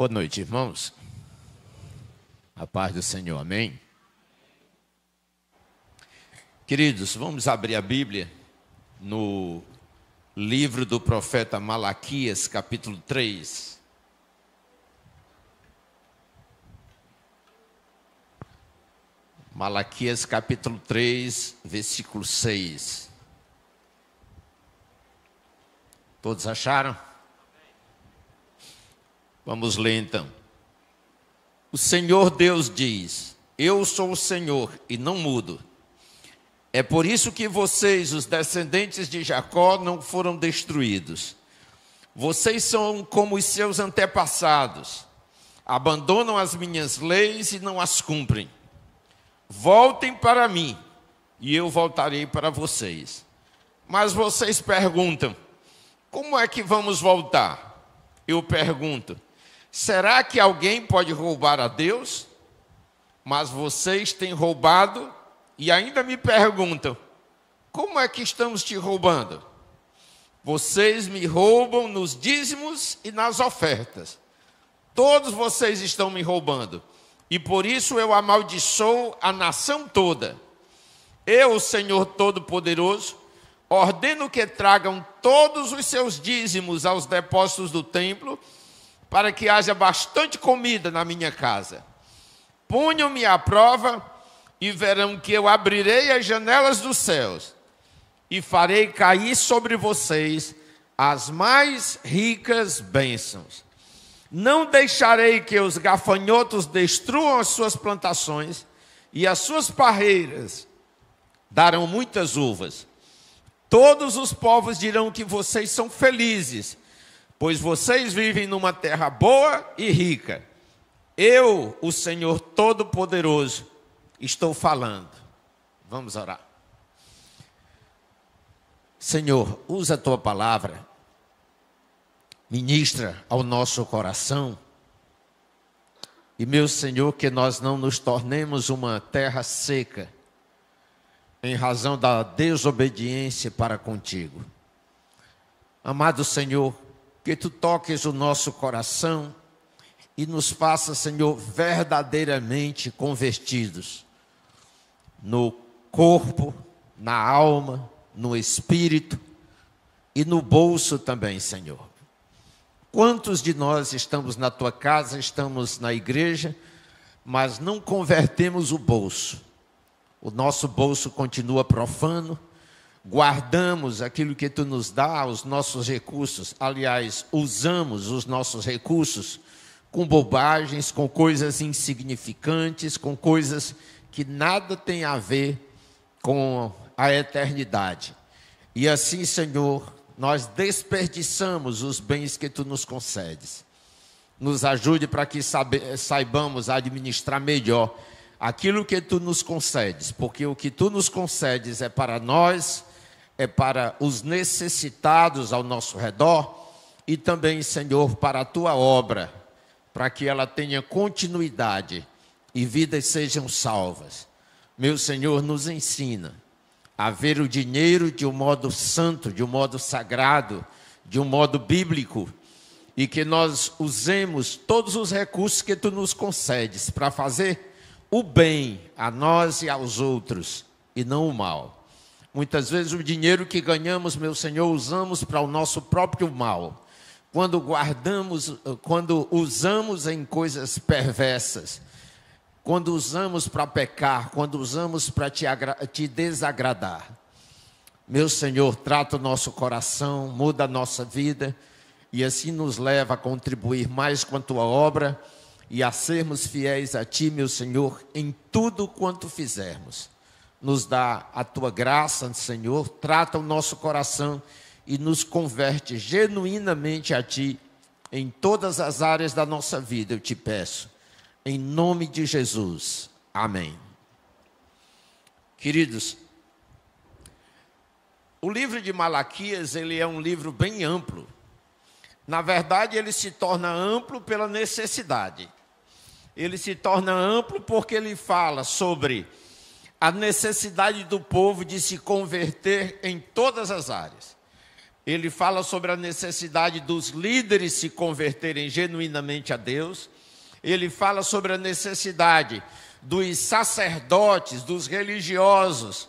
Boa noite, irmãos. A paz do Senhor, amém? Queridos, vamos abrir a Bíblia no livro do profeta Malaquias, capítulo 3. Malaquias, capítulo 3, versículo 6. Todos acharam? Vamos ler então. O Senhor Deus diz: eu sou o Senhor e não mudo. É por isso que vocês, os descendentes de Jacó, não foram destruídos. Vocês são como os seus antepassados. Abandonam as minhas leis e não as cumprem. Voltem para mim e eu voltarei para vocês. Mas vocês perguntam: como é que vamos voltar? Eu pergunto: será que alguém pode roubar a Deus? Mas vocês têm roubado e ainda me perguntam: como é que estamos te roubando? Vocês me roubam nos dízimos e nas ofertas. Todos vocês estão me roubando. E por isso eu amaldiçoo a nação toda. Eu, o Senhor Todo-Poderoso, ordeno que tragam todos os seus dízimos aos depósitos do templo, para que haja bastante comida na minha casa. Ponham-me à prova e verão que eu abrirei as janelas dos céus e farei cair sobre vocês as mais ricas bênçãos. Não deixarei que os gafanhotos destruam as suas plantações, e as suas parreiras darão muitas uvas. Todos os povos dirão que vocês são felizes, pois vocês vivem numa terra boa e rica. Eu, o Senhor Todo-Poderoso, estou falando. Vamos orar. Senhor, usa a tua palavra, ministra ao nosso coração. E, meu Senhor, que nós não nos tornemos uma terra seca, em razão da desobediência para contigo. Amado Senhor, que tu toques o nosso coração e nos faça, Senhor, verdadeiramente convertidos no corpo, na alma, no espírito e no bolso também, Senhor. Quantos de nós estamos na tua casa, estamos na igreja, mas não convertemos o bolso? O nosso bolso continua profano, guardamos aquilo que tu nos dá, os nossos recursos. Aliás, usamos os nossos recursos com bobagens, com coisas insignificantes, com coisas que nada tem a ver com a eternidade. E assim, Senhor, nós desperdiçamos os bens que tu nos concedes. Nos ajude para que saibamos administrar melhor aquilo que tu nos concedes, porque o que tu nos concedes é para nós, é para os necessitados ao nosso redor e também, Senhor, para a tua obra, para que ela tenha continuidade e vidas sejam salvas. Meu Senhor, nos ensina a ver o dinheiro de um modo santo, de um modo sagrado, de um modo bíblico, e que nós usemos todos os recursos que tu nos concedes para fazer o bem a nós e aos outros, e não o mal. Muitas vezes o dinheiro que ganhamos, meu Senhor, usamos para o nosso próprio mal. Quando usamos em coisas perversas, quando usamos para pecar, quando usamos para te desagradar. Meu Senhor, trata o nosso coração, muda a nossa vida, e assim nos leva a contribuir mais com a tua obra, e a sermos fiéis a ti, meu Senhor, em tudo quanto fizermos. Nos dá a tua graça, Senhor, trata o nosso coração e nos converte genuinamente a ti em todas as áreas da nossa vida, eu te peço. Em nome de Jesus. Amém. Queridos, o livro de Malaquias, ele é um livro bem amplo. Na verdade, ele se torna amplo pela necessidade. Ele se torna amplo porque ele fala sobre a necessidade do povo de se converter em todas as áreas. ele fala sobre a necessidade dos líderes se converterem genuinamente a Deus. Ele fala sobre a necessidade dos sacerdotes, dos religiosos,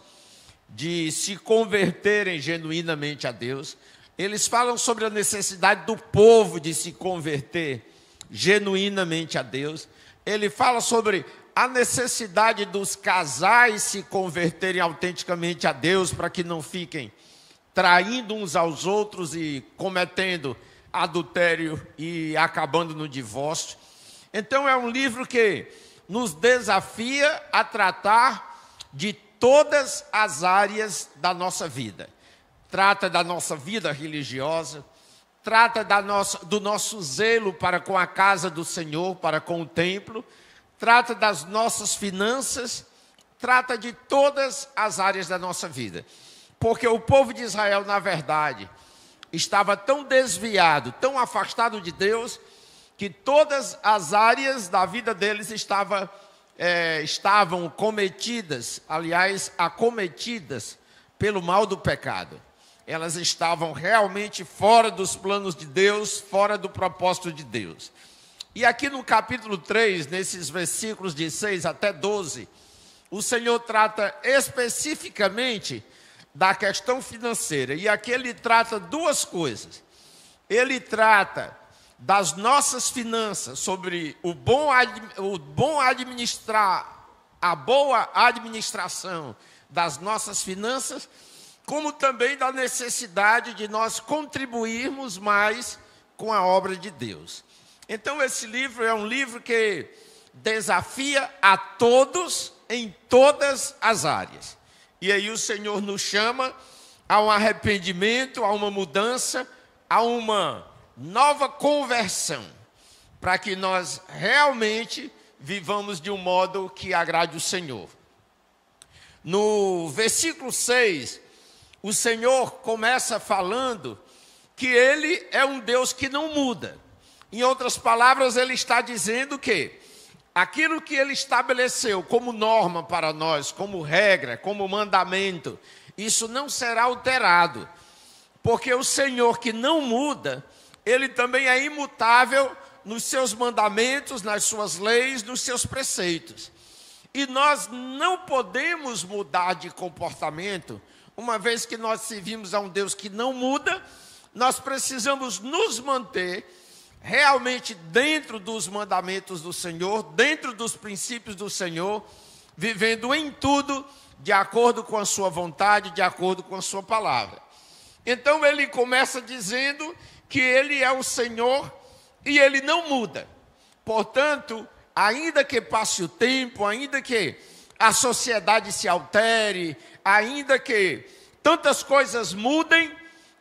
de se converterem genuinamente a Deus. Eles falam sobre a necessidade do povo de se converter genuinamente a Deus. Ele fala sobre a necessidade dos casais se converterem autenticamente a Deus, para que não fiquem traindo uns aos outros e cometendo adultério e acabando no divórcio. Então é um livro que nos desafia a tratar de todas as áreas da nossa vida. Trata da nossa vida religiosa, trata do nosso zelo para com a casa do Senhor, para com o templo, trata das nossas finanças, trata de todas as áreas da nossa vida. Porque o povo de Israel, na verdade, estava tão desviado, tão afastado de Deus, que todas as áreas da vida deles estavam acometidas pelo mal do pecado. Elas estavam realmente fora dos planos de Deus, fora do propósito de Deus. E aqui no capítulo 3, nesses versículos de 6 até 12, o Senhor trata especificamente da questão financeira. E aqui ele trata duas coisas. Ele trata das nossas finanças, sobre a boa administração das nossas finanças, como também da necessidade de nós contribuirmos mais com a obra de Deus. Então esse livro é um livro que desafia a todos em todas as áreas. E aí o Senhor nos chama a um arrependimento, a uma mudança, a uma nova conversão, para que nós realmente vivamos de um modo que agrade o Senhor. No versículo 6, o Senhor começa falando que Ele é um Deus que não muda. Em outras palavras, Ele está dizendo que aquilo que Ele estabeleceu como norma para nós, como regra, como mandamento, isso não será alterado. Porque o Senhor que não muda, Ele também é imutável nos seus mandamentos, nas suas leis, nos seus preceitos. E nós não podemos mudar de comportamento, uma vez que nós servimos a um Deus que não muda. Nós precisamos nos manter realmente dentro dos mandamentos do Senhor, dentro dos princípios do Senhor, vivendo em tudo de acordo com a sua vontade, de acordo com a sua palavra. Então ele começa dizendo que Ele é o Senhor e Ele não muda. Portanto, ainda que passe o tempo, ainda que a sociedade se altere, ainda que tantas coisas mudem,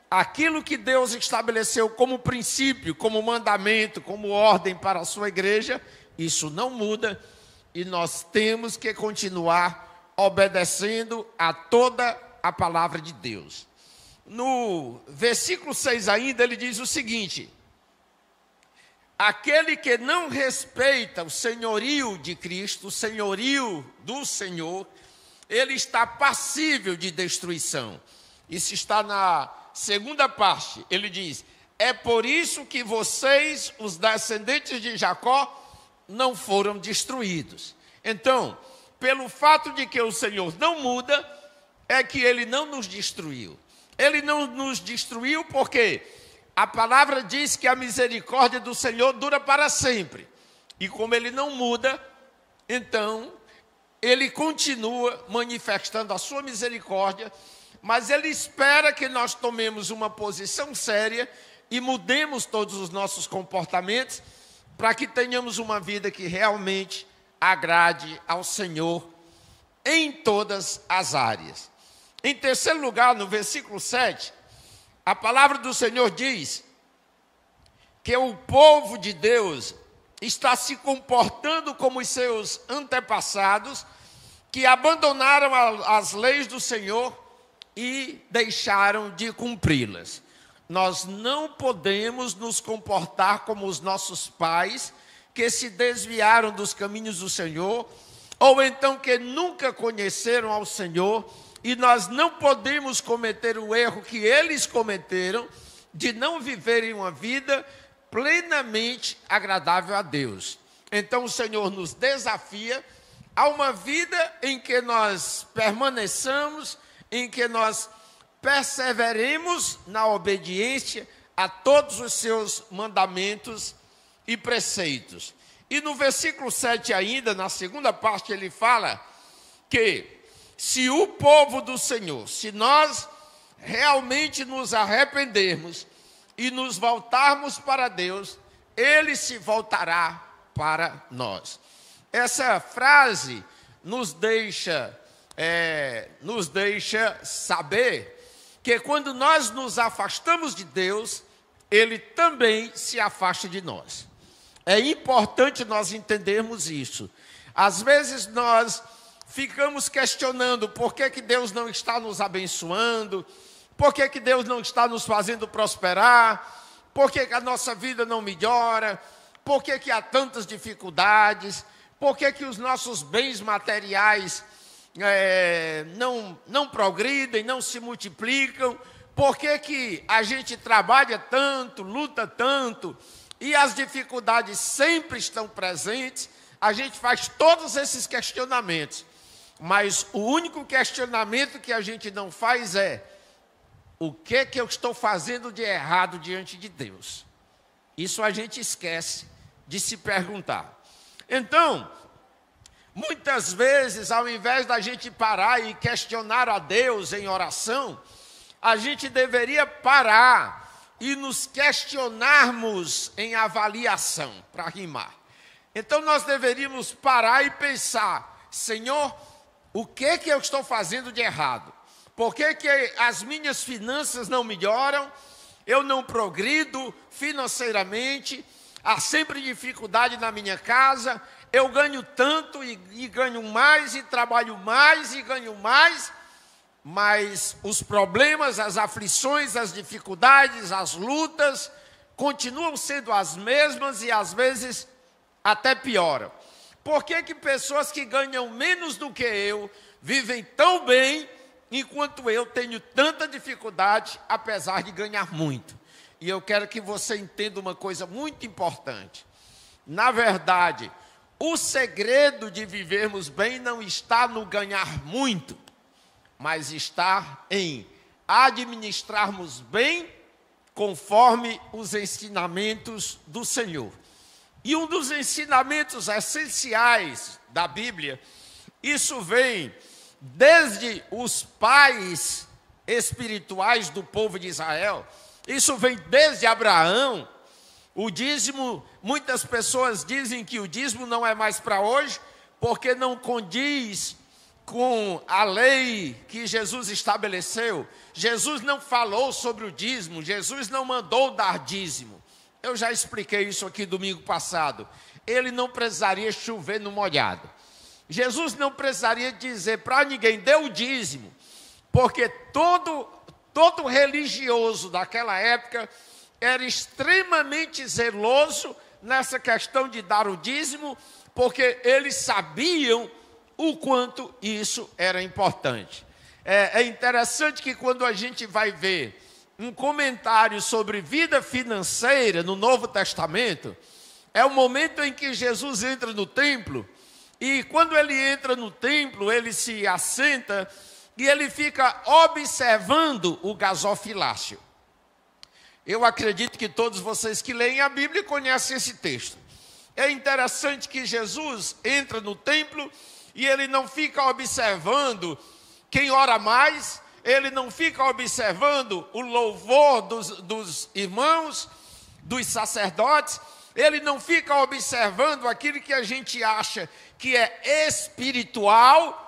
aquilo que Deus estabeleceu como princípio, como mandamento, como ordem para a sua igreja, isso não muda, e nós temos que continuar obedecendo a toda a palavra de Deus. No versículo 6 ainda, ele diz o seguinte: aquele que não respeita o senhorio de Cristo, o senhorio do Senhor, ele está passível de destruição. Isso está na segunda parte. Ele diz: é por isso que vocês, os descendentes de Jacó, não foram destruídos. Então, pelo fato de que o Senhor não muda, é que Ele não nos destruiu. Ele não nos destruiu porque a palavra diz que a misericórdia do Senhor dura para sempre. E como Ele não muda, então Ele continua manifestando a sua misericórdia, mas Ele espera que nós tomemos uma posição séria e mudemos todos os nossos comportamentos para que tenhamos uma vida que realmente agrade ao Senhor em todas as áreas. Em terceiro lugar, no versículo 7, a palavra do Senhor diz que o povo de Deus está se comportando como os seus antepassados, que abandonaram as leis do Senhor e deixaram de cumpri-las. Nós não podemos nos comportar como os nossos pais, que se desviaram dos caminhos do Senhor, ou então que nunca conheceram ao Senhor, e nós não podemos cometer o erro que eles cometeram, de não viverem uma vida plenamente agradável a Deus. Então o Senhor nos desafia a uma vida em que nós permaneçamos, em que nós perseveremos na obediência a todos os seus mandamentos e preceitos. E no versículo 7 ainda, na segunda parte, ele fala que se o povo do Senhor, se nós realmente nos arrependermos e nos voltarmos para Deus, Ele se voltará para nós. Essa frase nos deixa saber que quando nós nos afastamos de Deus, Ele também se afasta de nós. É importante nós entendermos isso. Às vezes nós ficamos questionando por que Deus não está nos abençoando, por que Deus não está nos fazendo prosperar, por que a nossa vida não melhora, por que há tantas dificuldades, por que os nossos bens materiais não progridem, não se multiplicam, por que a gente trabalha tanto, luta tanto, e as dificuldades sempre estão presentes. A gente faz todos esses questionamentos, mas o único questionamento que a gente não faz é: o que eu estou fazendo de errado diante de Deus? Isso a gente esquece de se perguntar. Então, muitas vezes, ao invés da gente parar e questionar a Deus em oração, a gente deveria parar e nos questionarmos em avaliação, para rimar. Então nós deveríamos parar e pensar: Senhor, o que eu estou fazendo de errado? Por que as minhas finanças não melhoram? Eu não progrido financeiramente, há sempre dificuldade na minha casa, eu ganho tanto e ganho mais, e trabalho mais e ganho mais, mas os problemas, as aflições, as dificuldades, as lutas continuam sendo as mesmas e às vezes até pioram. Por que pessoas que ganham menos do que eu vivem tão bem, enquanto eu tenho tanta dificuldade, apesar de ganhar muito? E eu quero que você entenda uma coisa muito importante. Na verdade, o segredo de vivermos bem não está no ganhar muito, mas está em administrarmos bem conforme os ensinamentos do Senhor. E um dos ensinamentos essenciais da Bíblia, isso vem desde os pais espirituais do povo de Israel, isso vem desde Abraão. O dízimo, muitas pessoas dizem que o dízimo não é mais para hoje, porque não condiz com a lei que Jesus estabeleceu. Jesus não falou sobre o dízimo, Jesus não mandou dar dízimo. Eu já expliquei isso aqui domingo passado. Ele não precisaria chover no molhado. Jesus não precisaria dizer para ninguém: dê o dízimo, porque todo religioso daquela época era extremamente zeloso nessa questão de dar o dízimo, porque eles sabiam o quanto isso era importante. É interessante que quando a gente vai ver um comentário sobre vida financeira no Novo Testamento, é o momento em que Jesus entra no templo, e quando ele entra no templo, ele se assenta e ele fica observando o gasofilácio. Eu acredito que todos vocês que leem a Bíblia conhecem esse texto. É interessante que Jesus entra no templo e ele não fica observando quem ora mais, ele não fica observando o louvor dos irmãos, dos sacerdotes, ele não fica observando aquilo que a gente acha que é espiritual.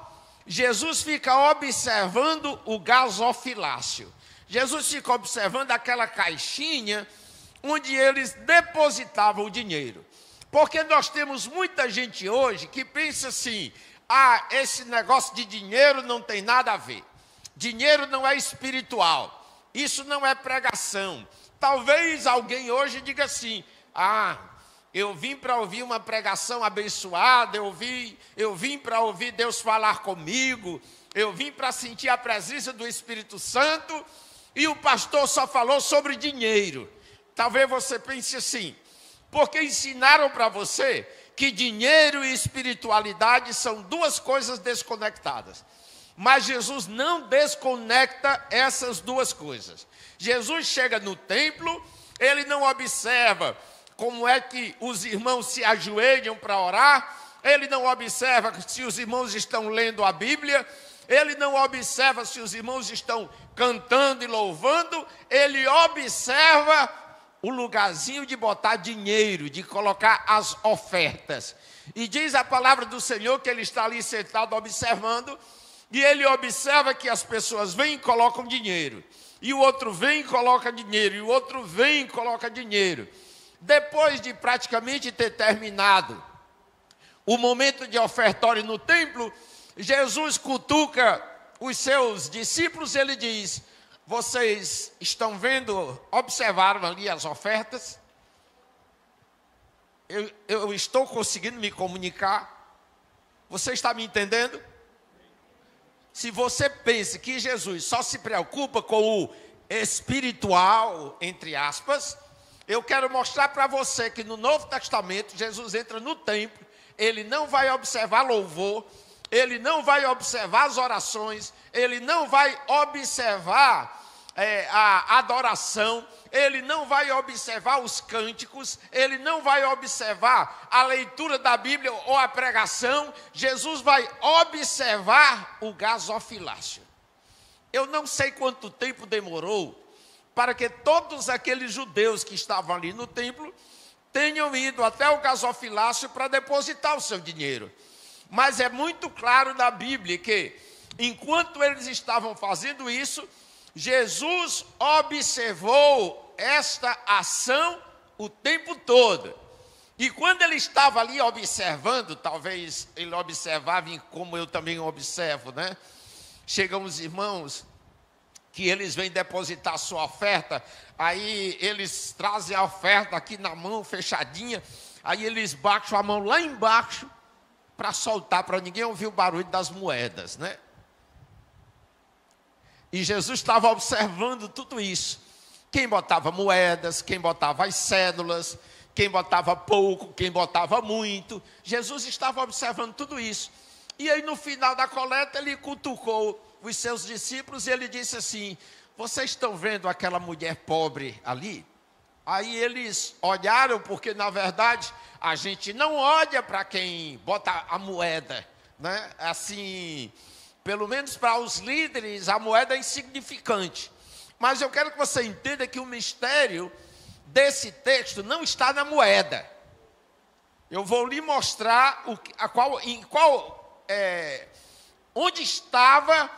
Jesus fica observando o gasofilácio. Jesus fica observando aquela caixinha onde eles depositavam o dinheiro. Porque nós temos muita gente hoje que pensa assim: esse negócio de dinheiro não tem nada a ver. Dinheiro não é espiritual. Isso não é pregação. Talvez alguém hoje diga assim: eu vim para ouvir uma pregação abençoada, eu vim para ouvir Deus falar comigo, eu vim para sentir a presença do Espírito Santo e o pastor só falou sobre dinheiro. Talvez você pense assim, porque ensinaram para você que dinheiro e espiritualidade são duas coisas desconectadas. Mas Jesus não desconecta essas duas coisas. Jesus chega no templo, ele não observa como é que os irmãos se ajoelham para orar, ele não observa se os irmãos estão lendo a Bíblia, ele não observa se os irmãos estão cantando e louvando, ele observa o lugarzinho de botar dinheiro, de colocar as ofertas. E diz a palavra do Senhor que ele está ali sentado observando, e ele observa que as pessoas vêm e colocam dinheiro, e o outro vem e coloca dinheiro, e o outro vem e coloca dinheiro. Depois de praticamente ter terminado o momento de ofertório no templo, Jesus cutuca os seus discípulos, ele diz: vocês estão vendo, observaram ali as ofertas? Eu estou conseguindo me comunicar? Você está me entendendo? Se você pensa que Jesus só se preocupa com o espiritual, entre aspas, eu quero mostrar para você que no Novo Testamento, Jesus entra no templo, ele não vai observar louvor, ele não vai observar as orações, ele não vai observar a adoração, ele não vai observar os cânticos, ele não vai observar a leitura da Bíblia ou a pregação. Jesus vai observar o gasofilácio. Eu não sei quanto tempo demorou para que todos aqueles judeus que estavam ali no templo tenham ido até o gasofilácio para depositar o seu dinheiro. Mas é muito claro na Bíblia que, enquanto eles estavam fazendo isso, Jesus observou esta ação o tempo todo. E quando ele estava ali observando, talvez ele observava como eu também observo, né? Chegam os irmãos que eles vêm depositar a sua oferta, aí eles trazem a oferta aqui na mão, fechadinha, aí eles baixam a mão lá embaixo para soltar, para ninguém ouvir o barulho das moedas, né? E Jesus estava observando tudo isso. Quem botava moedas, quem botava as cédulas, quem botava pouco, quem botava muito. Jesus estava observando tudo isso. E aí no final da coleta ele cutucou os seus discípulos e ele disse assim: vocês estão vendo aquela mulher pobre ali? Aí eles olharam, porque na verdade a gente não olha para quem bota a moeda, né? Assim, pelo menos para os líderes a moeda é insignificante. Mas eu quero que você entenda que o mistério desse texto não está na moeda. Eu vou lhe mostrar onde estava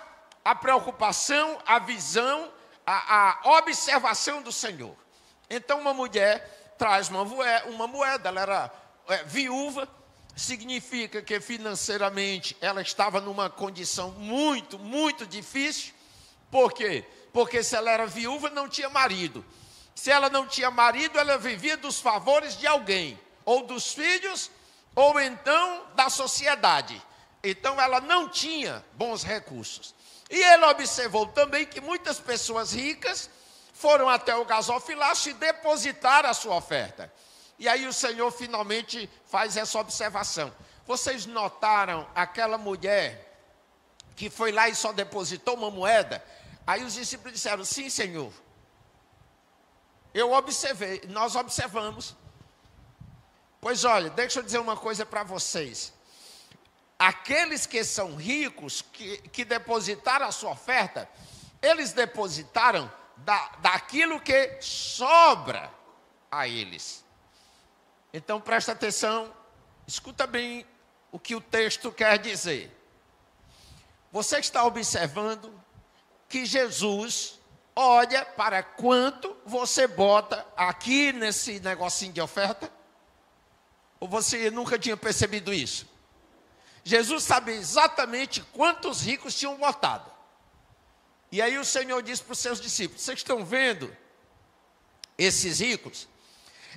a preocupação, a visão, a observação do Senhor. Então uma mulher traz uma moeda, ela era viúva, significa que financeiramente ela estava numa condição muito, muito difícil. Por quê? Porque se ela era viúva, não tinha marido. Se ela não tinha marido, ela vivia dos favores de alguém, ou dos filhos, ou então da sociedade. Então ela não tinha bons recursos. E ele observou também que muitas pessoas ricas foram até o gasofilácio e depositaram a sua oferta. E aí o Senhor finalmente faz essa observação. Vocês notaram aquela mulher que foi lá e só depositou uma moeda? Aí os discípulos disseram: sim, Senhor. Eu observei, nós observamos. Pois olha, deixa eu dizer uma coisa para vocês. Aqueles que são ricos, que depositaram a sua oferta, eles depositaram daquilo que sobra a eles. Então presta atenção, escuta bem o que o texto quer dizer. Você está observando que Jesus olha para quanto você bota aqui nesse negocinho de oferta? Ou você nunca tinha percebido isso? Jesus sabe exatamente quantos ricos tinham botado. E aí o Senhor disse para os seus discípulos: vocês estão vendo esses ricos?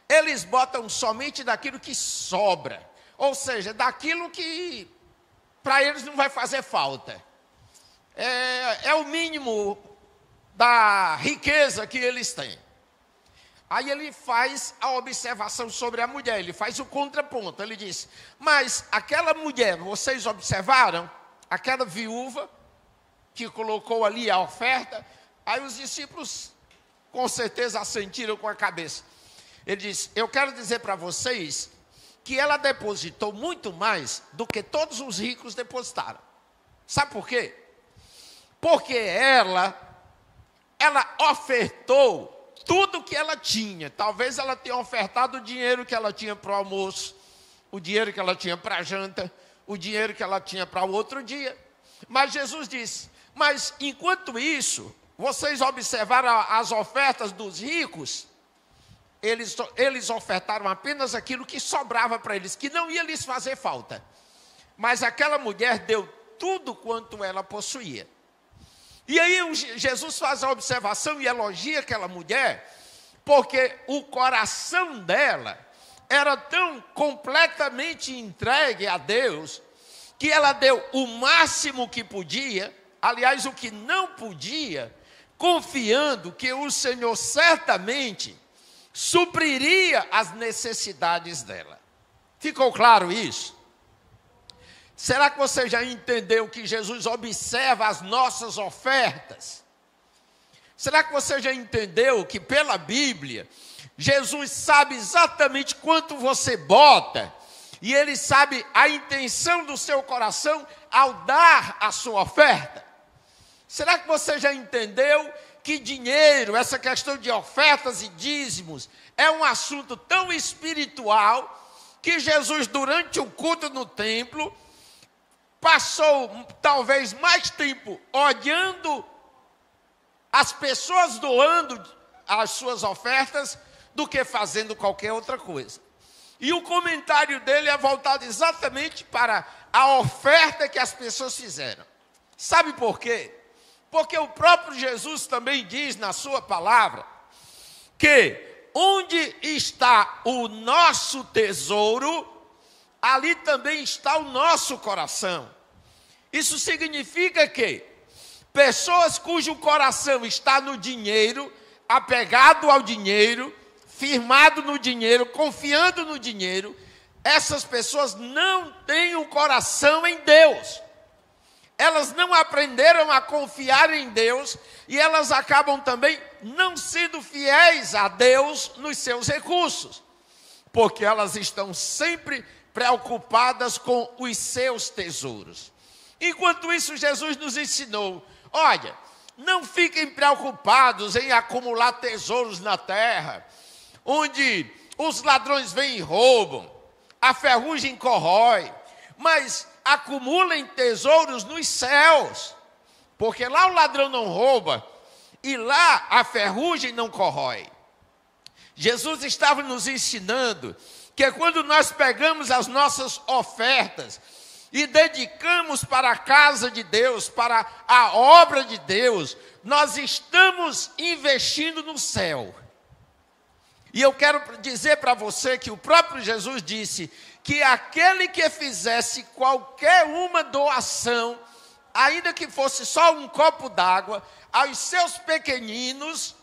Eles botam somente daquilo que sobra. Ou seja, daquilo que para eles não vai fazer falta. é o mínimo da riqueza que eles têm. Aí ele faz a observação sobre a mulher, ele faz o contraponto. Ele diz, mas aquela mulher, vocês observaram? Aquela viúva que colocou ali a oferta. Aí os discípulos com certeza assentiram com a cabeça. Ele diz, eu quero dizer para vocês que ela depositou muito mais do que todos os ricos depositaram. Sabe por quê? Porque ela ofertou tudo que ela tinha. Talvez ela tenha ofertado o dinheiro que ela tinha para o almoço, o dinheiro que ela tinha para a janta, o dinheiro que ela tinha para o outro dia. Mas Jesus disse, mas enquanto isso, vocês observaram as ofertas dos ricos, eles ofertaram apenas aquilo que sobrava para eles, que não ia lhes fazer falta. Mas aquela mulher deu tudo quanto ela possuía. E aí Jesus faz a observação e elogia aquela mulher, porque o coração dela era tão completamente entregue a Deus, que ela deu o máximo que podia, aliás, o que não podia, confiando que o Senhor certamente supriria as necessidades dela. Ficou claro isso? Será que você já entendeu que Jesus observa as nossas ofertas? Será que você já entendeu que pela Bíblia, Jesus sabe exatamente quanto você bota, e Ele sabe a intenção do seu coração ao dar a sua oferta? Será que você já entendeu que dinheiro, essa questão de ofertas e dízimos, é um assunto tão espiritual, que Jesus, durante o culto no templo, passou talvez mais tempo olhando as pessoas doando as suas ofertas do que fazendo qualquer outra coisa. E o comentário dele é voltado exatamente para a oferta que as pessoas fizeram. Sabe por quê? Porque o próprio Jesus também diz na sua palavra que onde está o nosso tesouro, ali também está o nosso coração. Isso significa que pessoas cujo coração está no dinheiro, apegado ao dinheiro, firmado no dinheiro, confiando no dinheiro, essas pessoas não têm o coração em Deus. Elas não aprenderam a confiar em Deus e elas acabam também não sendo fiéis a Deus nos seus recursos, porque elas estão sempre preocupadas com os seus tesouros. Enquanto isso, Jesus nos ensinou, olha, não fiquem preocupados em acumular tesouros na terra, onde os ladrões vêm e roubam, a ferrugem corrói, mas acumulem tesouros nos céus, porque lá o ladrão não rouba, e lá a ferrugem não corrói. Jesus estava nos ensinando que quando nós pegamos as nossas ofertas e dedicamos para a casa de Deus, para a obra de Deus, nós estamos investindo no céu. E eu quero dizer para você que o próprio Jesus disse que aquele que fizesse qualquer uma doação, ainda que fosse só um copo d'água, aos seus pequeninos,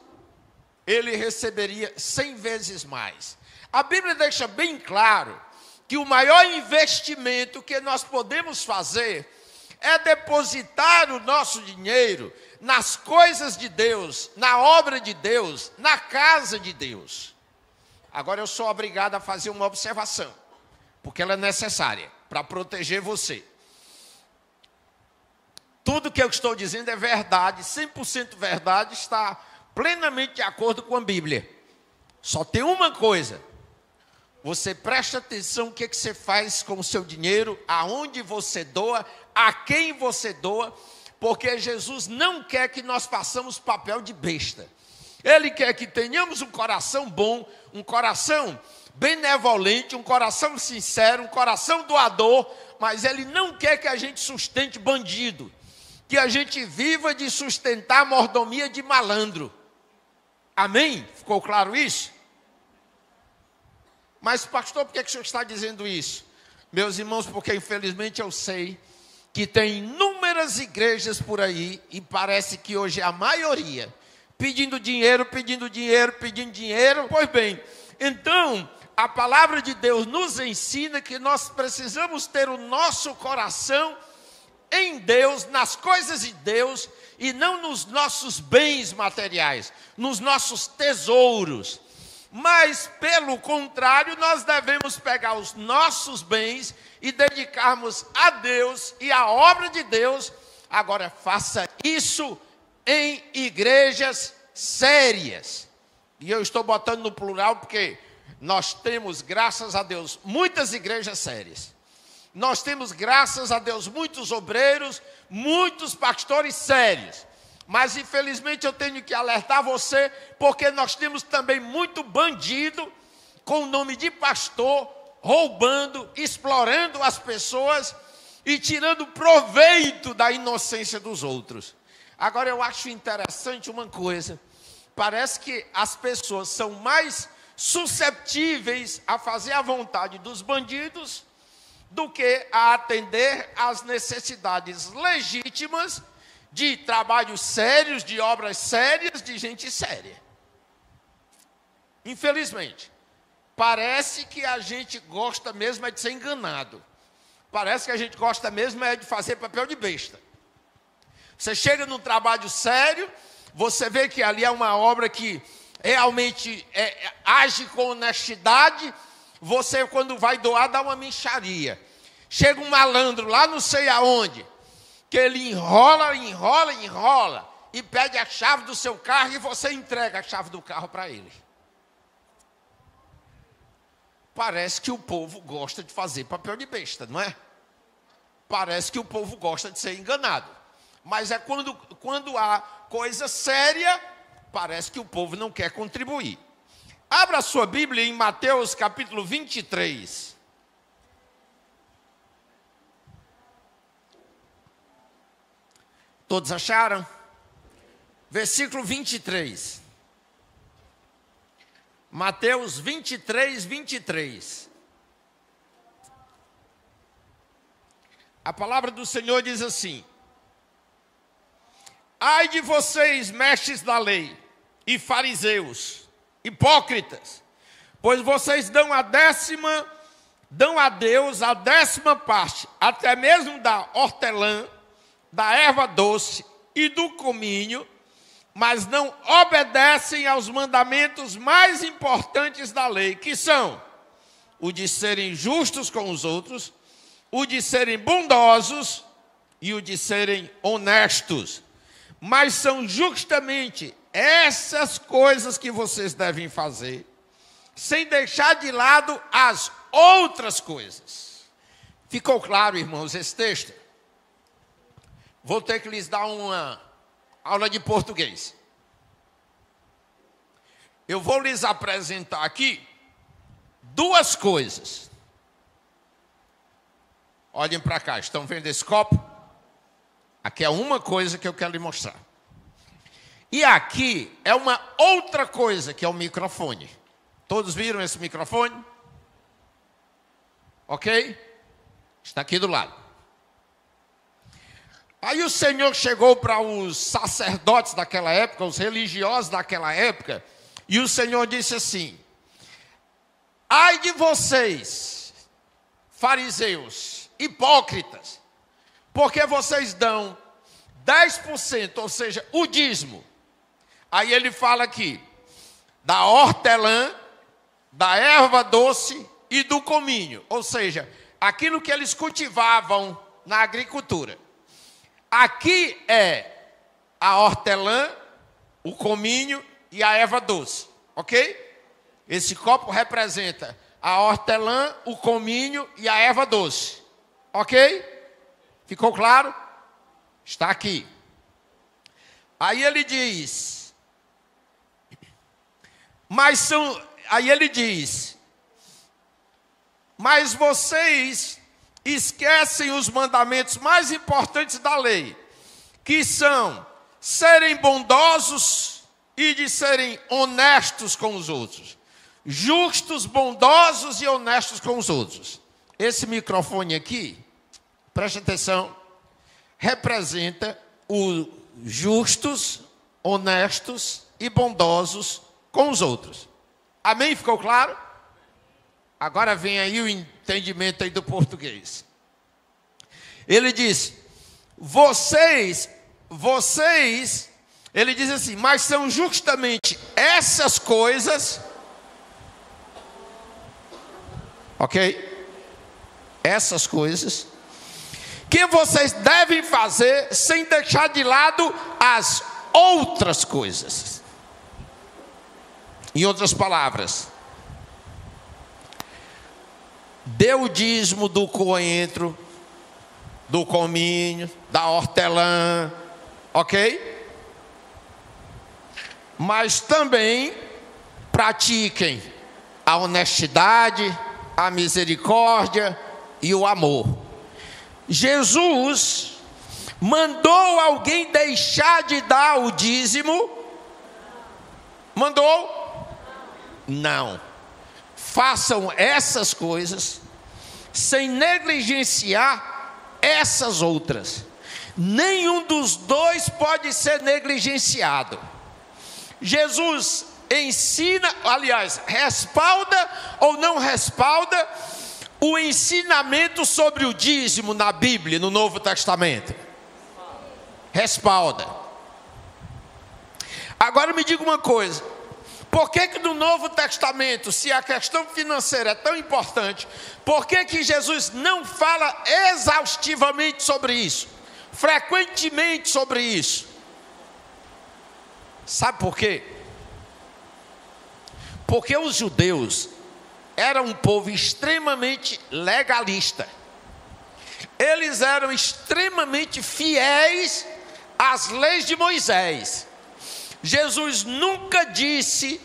ele receberia 100 vezes mais. A Bíblia deixa bem claro que o maior investimento que nós podemos fazer é depositar o nosso dinheiro nas coisas de Deus, na obra de Deus, na casa de Deus. Agora eu sou obrigado a fazer uma observação, porque ela é necessária para proteger você. Tudo que eu estou dizendo é verdade, 100% verdade, está plenamente de acordo com a Bíblia. Só tem uma coisa: você presta atenção o que você faz com o seu dinheiro, aonde você doa, a quem você doa, porque Jesus não quer que nós façamos papel de besta. Ele quer que tenhamos um coração bom, um coração benevolente, um coração sincero, um coração doador, mas Ele não quer que a gente sustente bandido, que a gente viva de sustentar a mordomia de malandro. Amém? Ficou claro isso? Mas, pastor, por que o senhor está dizendo isso? Meus irmãos, porque infelizmente eu sei que tem inúmeras muitas igrejas por aí, e parece que hoje é a maioria, pedindo dinheiro, pedindo dinheiro, pedindo dinheiro. Pois bem, então a palavra de Deus nos ensina que nós precisamos ter o nosso coração em Deus, nas coisas de Deus, e não nos nossos bens materiais, nos nossos tesouros. Mas, pelo contrário, nós devemos pegar os nossos bens e dedicarmos a Deus e à obra de Deus. Agora, faça isso em igrejas sérias. E eu estou botando no plural porque nós temos, graças a Deus, muitas igrejas sérias. Nós temos, graças a Deus, muitos obreiros, muitos pastores sérios. Mas, infelizmente, eu tenho que alertar você, porque nós temos também muito bandido com o nome de pastor, roubando, explorando as pessoas e tirando proveito da inocência dos outros. Agora, eu acho interessante uma coisa. Parece que as pessoas são mais susceptíveis a fazer a vontade dos bandidos do que a atender às necessidades legítimas de trabalhos sérios, de obras sérias, de gente séria. Infelizmente, parece que a gente gosta mesmo é de ser enganado. Parece que a gente gosta mesmo é de fazer papel de besta. Você chega num trabalho sério, você vê que ali é uma obra que realmente age com honestidade. Você, quando vai doar, dá uma mixaria. Chega um malandro lá não sei aonde, que ele enrola e pede a chave do seu carro e você entrega a chave do carro para ele. Parece que o povo gosta de fazer papel de besta, não é? Parece que o povo gosta de ser enganado. Mas é quando há coisa séria, parece que o povo não quer contribuir. Abra a sua Bíblia em Mateus capítulo 23. Todos acharam? Versículo 23. Mateus 23, 23. A palavra do Senhor diz assim: ai de vocês, mestres da lei e fariseus, hipócritas, pois vocês dão a Deus a 10ª parte, até mesmo da hortelã, da erva doce e do cominho, mas não obedecem aos mandamentos mais importantes da lei, que são o de serem justos com os outros, o de serem bondosos e o de serem honestos. Mas são justamente essas coisas que vocês devem fazer, sem deixar de lado as outras coisas. Ficou claro, irmãos, esse texto? Vou ter que lhes dar uma aula de português. Eu vou lhes apresentar aqui duas coisas. Olhem para cá, estão vendo esse copo? Aqui é uma coisa que eu quero lhe mostrar. E aqui é uma outra coisa, que é o microfone. Todos viram esse microfone? Ok? Está aqui do lado. Aí o Senhor chegou para os sacerdotes daquela época, os religiosos daquela época, e o Senhor disse assim: ai de vocês, fariseus, hipócritas, porque vocês dão 10%, ou seja, o dízimo. Aí ele fala aqui da hortelã, da erva doce e do cominho, ou seja, aquilo que eles cultivavam na agricultura. Aqui é a hortelã, o cominho e a erva doce, ok? Esse copo representa a hortelã, o cominho e a erva doce, ok? Ficou claro? Está aqui. Aí ele diz, mas vocês esquecem os mandamentos mais importantes da lei, que são serem bondosos e de serem honestos com os outros. Justos, bondosos e honestos com os outros. Esse microfone aqui, preste atenção, representa os justos, honestos e bondosos com os outros. Amém? Ficou claro? Agora vem aí o entendimento aí do português. Ele diz, vocês, ele diz assim, mas são justamente essas coisas, ok? Essas coisas que vocês devem fazer sem deixar de lado as outras coisas. Em outras palavras, dê o dízimo do coentro, do cominho, da hortelã, ok? Mas também pratiquem a honestidade, a misericórdia e o amor. Jesus mandou alguém deixar de dar o dízimo? Mandou? Não. Façam essas coisas sem negligenciar essas outras. Nenhum dos dois pode ser negligenciado. Jesus ensina, aliás, respalda ou não respalda o ensinamento sobre o dízimo na Bíblia, no Novo Testamento? Respalda. Agora me diga uma coisa, por que no Novo Testamento, se a questão financeira é tão importante, por que Jesus não fala exaustivamente sobre isso, frequentemente sobre isso? Sabe por quê? Porque os judeus eram um povo extremamente legalista. Eles eram extremamente fiéis às leis de Moisés. Jesus nunca disse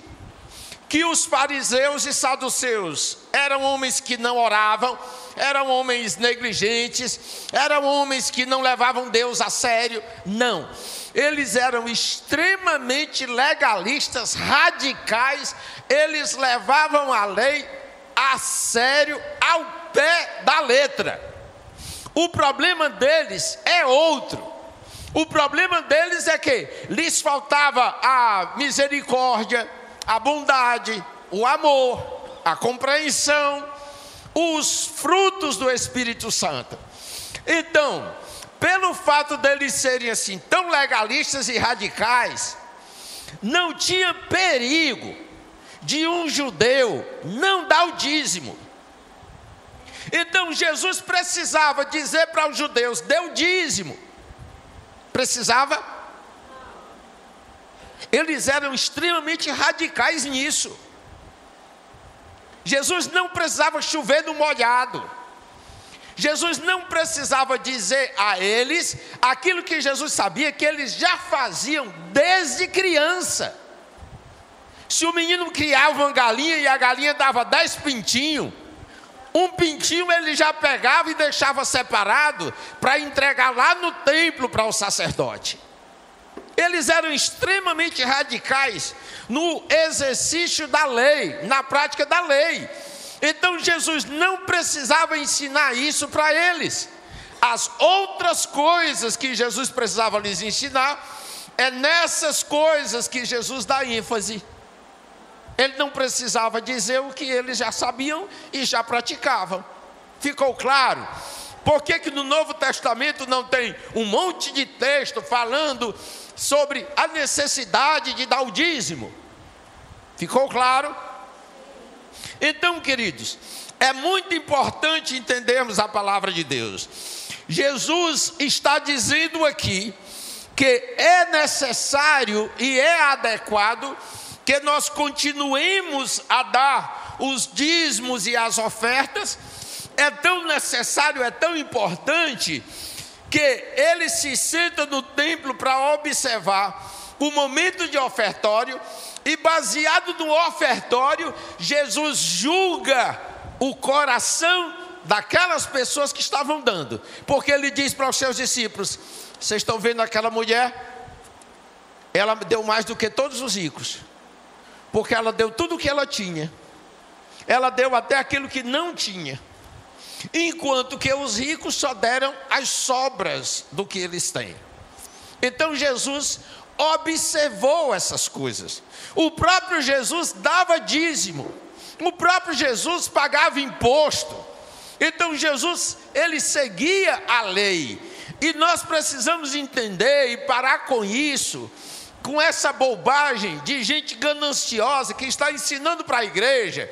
que os fariseus e saduceus eram homens que não oravam, eram homens negligentes, eram homens que não levavam Deus a sério. Não, eles eram extremamente legalistas, radicais, eles levavam a lei a sério, ao pé da letra. O problema deles é outro. O problema deles é que lhes faltava a misericórdia, a bondade, o amor, a compreensão, os frutos do Espírito Santo. Então, pelo fato deles serem assim tão legalistas e radicais, não tinha perigo de um judeu não dar o dízimo. Então Jesus precisava dizer para os judeus, dê o dízimo. Precisava? Eles eram extremamente radicais nisso. Jesus não precisava chover no molhado. Jesus não precisava dizer a eles aquilo que Jesus sabia que eles já faziam desde criança. Se o menino criava uma galinha e a galinha dava 10 pintinhos, um pintinho ele já pegava e deixava separado para entregar lá no templo para o sacerdote. Eles eram extremamente radicais no exercício da lei, na prática da lei. Então Jesus não precisava ensinar isso para eles. As outras coisas que Jesus precisava lhes ensinar, é nessas coisas que Jesus dá ênfase. Ele não precisava dizer o que eles já sabiam e já praticavam. Ficou claro? Por que no Novo Testamento não tem um monte de texto falando sobre a necessidade de dar o dízimo? Ficou claro? Então, queridos, é muito importante entendermos a palavra de Deus. Jesus está dizendo aqui que é necessário e é adequado que nós continuemos a dar os dízimos e as ofertas. É tão necessário, é tão importante, que ele se senta no templo para observar o momento de ofertório, e baseado no ofertório, Jesus julga o coração daquelas pessoas que estavam dando, porque ele diz para os seus discípulos: vocês estão vendo aquela mulher? Ela deu mais do que todos os ricos, porque ela deu tudo o que ela tinha, ela deu até aquilo que não tinha. enquanto que os ricos só deram as sobras do que eles têm. Então Jesus observou essas coisas. O próprio Jesus dava dízimo, o próprio Jesus pagava imposto. Então Jesus, ele seguia a lei. E nós precisamos entender e parar com isso, com essa bobagem de gente gananciosa que está ensinando para a igreja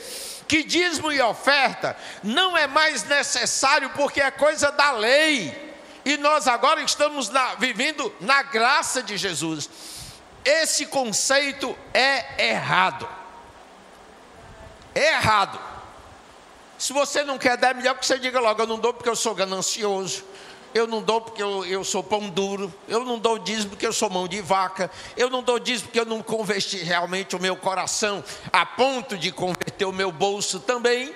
que dízimo e oferta não é mais necessário porque é coisa da lei. E nós agora estamos vivendo na graça de Jesus. Esse conceito é errado. É errado. Se você não quer dar, é melhor que você diga logo: eu não dou porque eu sou ganancioso, eu não dou porque eu sou pão duro, eu não dou dízimo porque eu sou mão de vaca, eu não dou dízimo porque eu não converti realmente o meu coração a ponto de converter o meu bolso também.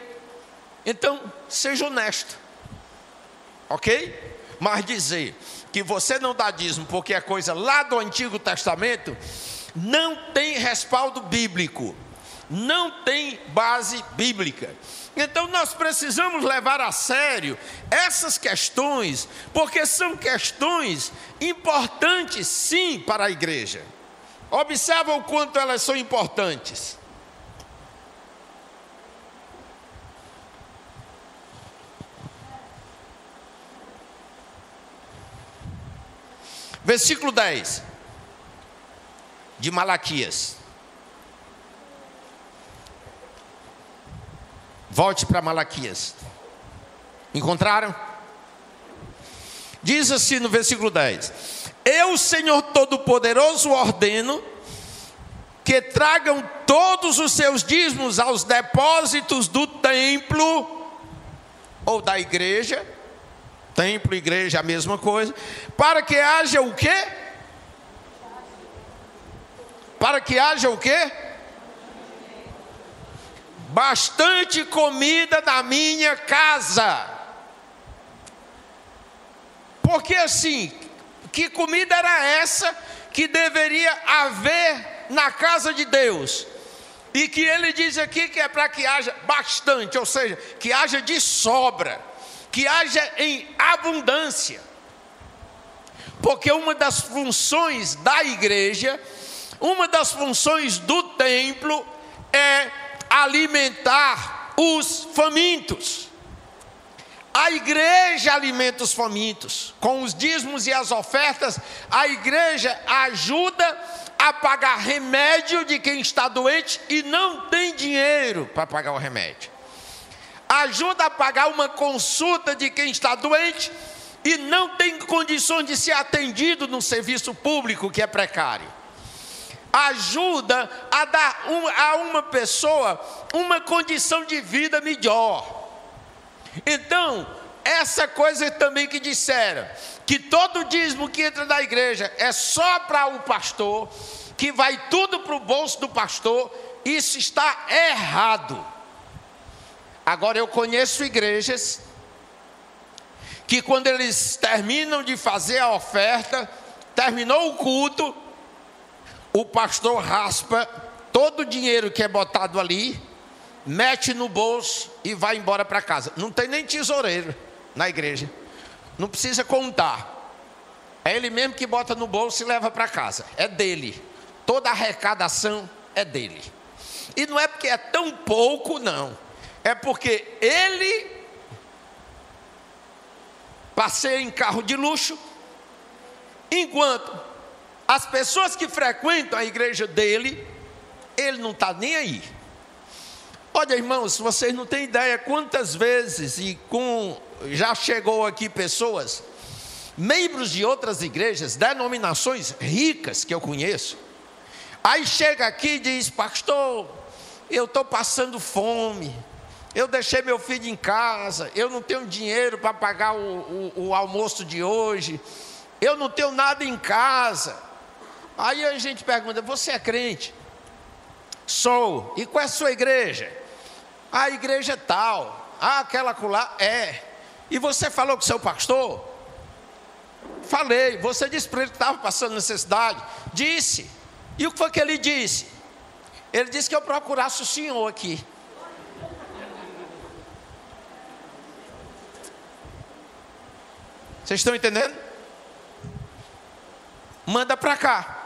Então, seja honesto, ok? Mas dizer que você não dá dízimo porque é coisa lá do Antigo Testamento, não tem respaldo bíblico, não tem base bíblica. Então nós precisamos levar a sério essas questões, porque são questões importantes sim para a igreja. Observa o quanto elas são importantes. Versículo 10 de Malaquias. Volte para Malaquias. Encontraram? Diz assim no versículo 10: Eu, Senhor Todo-Poderoso, ordeno que tragam todos os seus dízimos aos depósitos do templo ou da igreja. Templo, igreja, a mesma coisa. Para que haja o quê? Para que haja o quê? Bastante comida na minha casa. Porque assim, que comida era essa que deveria haver na casa de Deus? E que ele diz aqui que é para que haja bastante, ou seja, que haja de sobra, que haja em abundância. Porque uma das funções da igreja, uma das funções do templo é alimentar os famintos. A igreja alimenta os famintos. Com os dízimos e as ofertas, a igreja ajuda a pagar remédio de quem está doente e não tem dinheiro para pagar o remédio. Ajuda a pagar uma consulta de quem está doente e não tem condições de ser atendido no serviço público, que é precário. Ajuda a dar a uma pessoa uma condição de vida melhor. Então, essa coisa também que disseram, que todo dízimo que entra na igreja é só para o pastor, que vai tudo para o bolso do pastor, isso está errado. Agora, eu conheço igrejas que quando eles terminam de fazer a oferta, terminou o culto, o pastor raspa todo o dinheiro que é botado ali, mete no bolso e vai embora para casa. Não tem nem tesoureiro na igreja, não precisa contar, é ele mesmo que bota no bolso e leva para casa, é dele, toda a arrecadação é dele. E não é porque é tão pouco, não, é porque ele passeia em carro de luxo, enquanto as pessoas que frequentam a igreja dele, ele não está nem aí. Olha, irmãos, vocês não têm ideia quantas vezes já chegou aqui pessoas, membros de outras igrejas, denominações ricas que eu conheço. Aí chega aqui e diz: pastor, eu estou passando fome, eu deixei meu filho em casa, eu não tenho dinheiro para pagar o almoço de hoje, eu não tenho nada em casa. Aí a gente pergunta: você é crente? Sou. E qual é a sua igreja? A igreja tal. Ah, aquela lá é. E você falou com o seu pastor? Falei. Você disse para ele que estava passando necessidade? Disse. E o que foi que ele disse? Ele disse que eu procurasse o senhor aqui. Vocês estão entendendo? Manda para cá.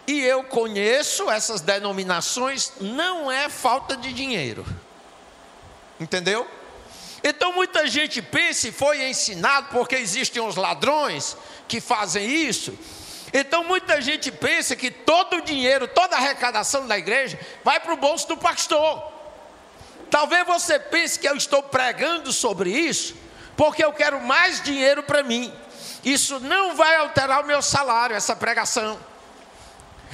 E eu conheço essas denominações, não é falta de dinheiro. Entendeu? Então muita gente pensa e foi ensinado, porque existem os ladrões que fazem isso. Então muita gente pensa que todo o dinheiro, toda a arrecadação da igreja vai para o bolso do pastor. Talvez você pense que eu estou pregando sobre isso porque eu quero mais dinheiro para mim. Isso não vai alterar o meu salário, essa pregação.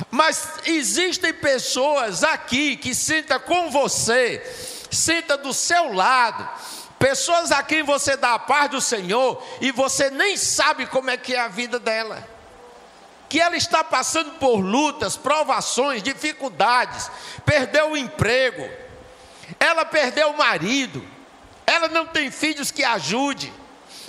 Mas existem pessoas aqui que sentam com você, sentam do seu lado, pessoas a quem você dá a paz do Senhor e você nem sabe como é que é a vida dela, que ela está passando por lutas, provações, dificuldades, perdeu o emprego, ela perdeu o marido, ela não tem filhos que ajude,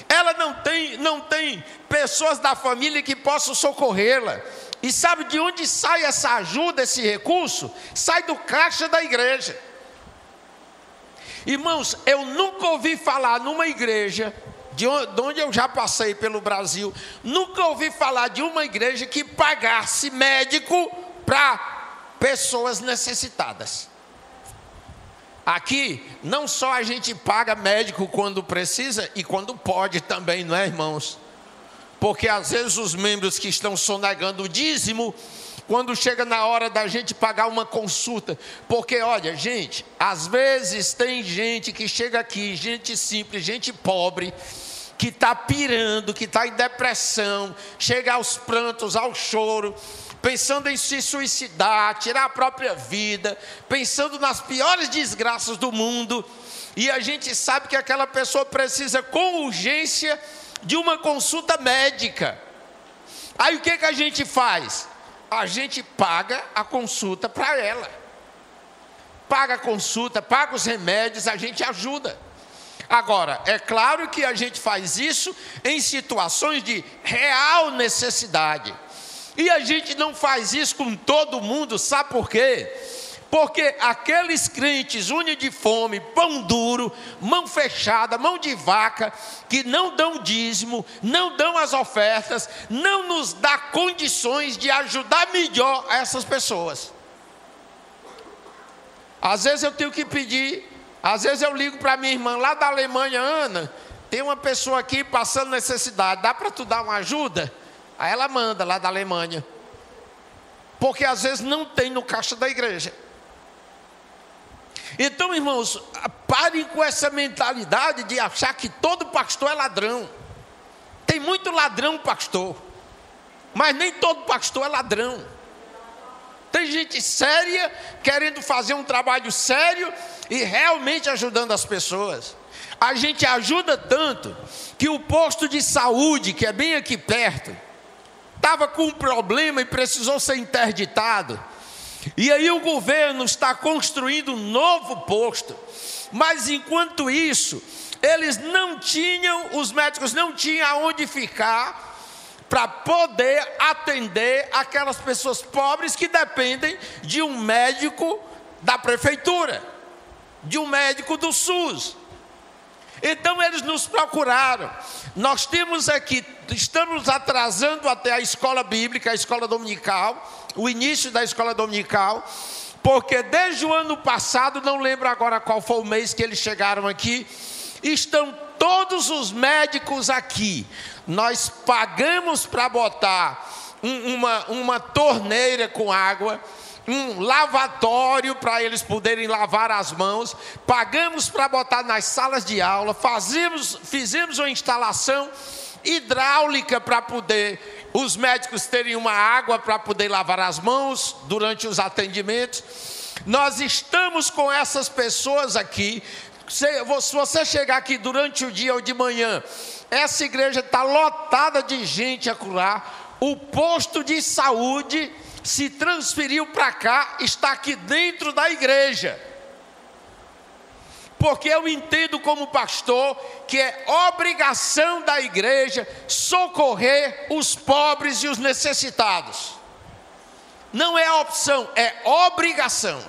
ela não tem pessoas da família que possam socorrê-la. E sabe de onde sai essa ajuda, esse recurso? Sai do caixa da igreja. Irmãos, eu nunca ouvi falar numa igreja, de onde eu já passei pelo Brasil, nunca ouvi falar de uma igreja que pagasse médico para pessoas necessitadas. Aqui, não só a gente paga médico quando precisa e quando pode também, não é, irmãos? Porque às vezes os membros que estão sonegando o dízimo, quando chega na hora da gente pagar uma consulta, porque olha, gente, às vezes tem gente que chega aqui, gente simples, gente pobre, que está pirando, que está em depressão, chega aos prantos, ao choro, pensando em se suicidar, tirar a própria vida, pensando nas piores desgraças do mundo, e a gente sabe que aquela pessoa precisa com urgência de uma consulta médica. Aí o que a gente faz? A gente paga a consulta para ela, paga a consulta, paga os remédios, a gente ajuda. Agora, é claro que a gente faz isso em situações de real necessidade, e a gente não faz isso com todo mundo, sabe por quê? Porque aqueles crentes unha de fome, pão duro, mão fechada, mão de vaca, que não dão dízimo, não dão as ofertas, não nos dá condições de ajudar melhor essas pessoas. Às vezes eu tenho que pedir, às vezes eu ligo para minha irmã lá da Alemanha: Ana, tem uma pessoa aqui passando necessidade, dá para tu dar uma ajuda? Aí ela manda lá da Alemanha, porque às vezes não tem no caixa da igreja. Então, irmãos, parem com essa mentalidade de achar que todo pastor é ladrão. Tem muito ladrão pastor, mas nem todo pastor é ladrão. Tem gente séria, querendo fazer um trabalho sério e realmente ajudando as pessoas. A gente ajuda tanto que o posto de saúde, que é bem aqui perto, estava com um problema e precisou ser interditado. E aí o governo está construindo um novo posto, mas enquanto isso, os médicos não tinham aonde ficar para poder atender aquelas pessoas pobres que dependem de um médico da prefeitura, de um médico do SUS. Então eles nos procuraram. Nós temos aqui, estamos atrasando até a escola bíblica, a escola dominical, o início da escola dominical, porque desde o ano passado, não lembro agora qual foi o mês que eles chegaram aqui, estão todos os médicos aqui. Nós pagamos para botar uma torneira com água, um lavatório para eles poderem lavar as mãos, pagamos para botar nas salas de aula, fizemos uma instalação hidráulica para poder os médicos terem uma água para poder lavar as mãos durante os atendimentos. Nós estamos com essas pessoas aqui. Se você chegar aqui durante o dia ou de manhã, essa igreja está lotada de gente a curar. O posto de saúde se transferiu para cá, está aqui dentro da igreja. Porque eu entendo como pastor que é obrigação da igreja socorrer os pobres e os necessitados. Não é opção, é obrigação.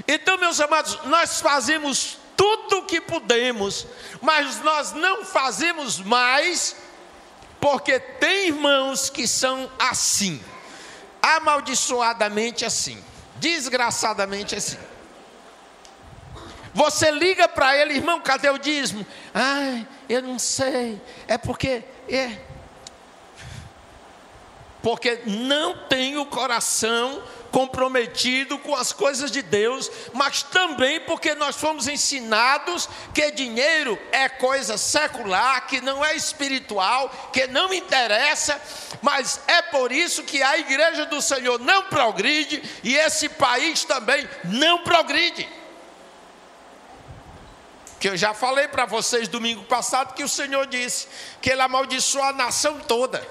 Então, meus amados, nós fazemos tudo o que podemos, mas nós não fazemos mais, porque tem irmãos que são assim, amaldiçoadamente assim, desgraçadamente assim. Você liga para ele: irmão, cadê o dízimo? Ai, eu não sei, porque não tem o coração comprometido com as coisas de Deus, mas também porque nós fomos ensinados que dinheiro é coisa secular, que não é espiritual, que não interessa. Mas é por isso que a igreja do Senhor não progride e esse país também não progride. Que eu já falei para vocês domingo passado que o Senhor disse que Ele amaldiçoa a nação toda.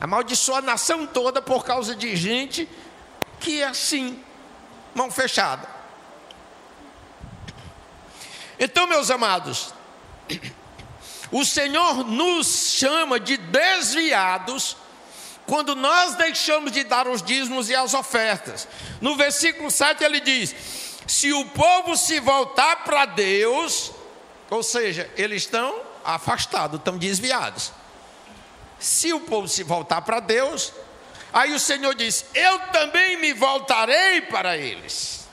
Amaldiçoa a nação toda por causa de gente que é assim, mão fechada. Então, meus amados, o Senhor nos chama de desviados quando nós deixamos de dar os dízimos e as ofertas. No versículo 7 ele diz: se o povo se voltar para Deus, ou seja, eles estão afastados, estão desviados. Se o povo se voltar para Deus, aí o Senhor diz: eu também me voltarei para eles.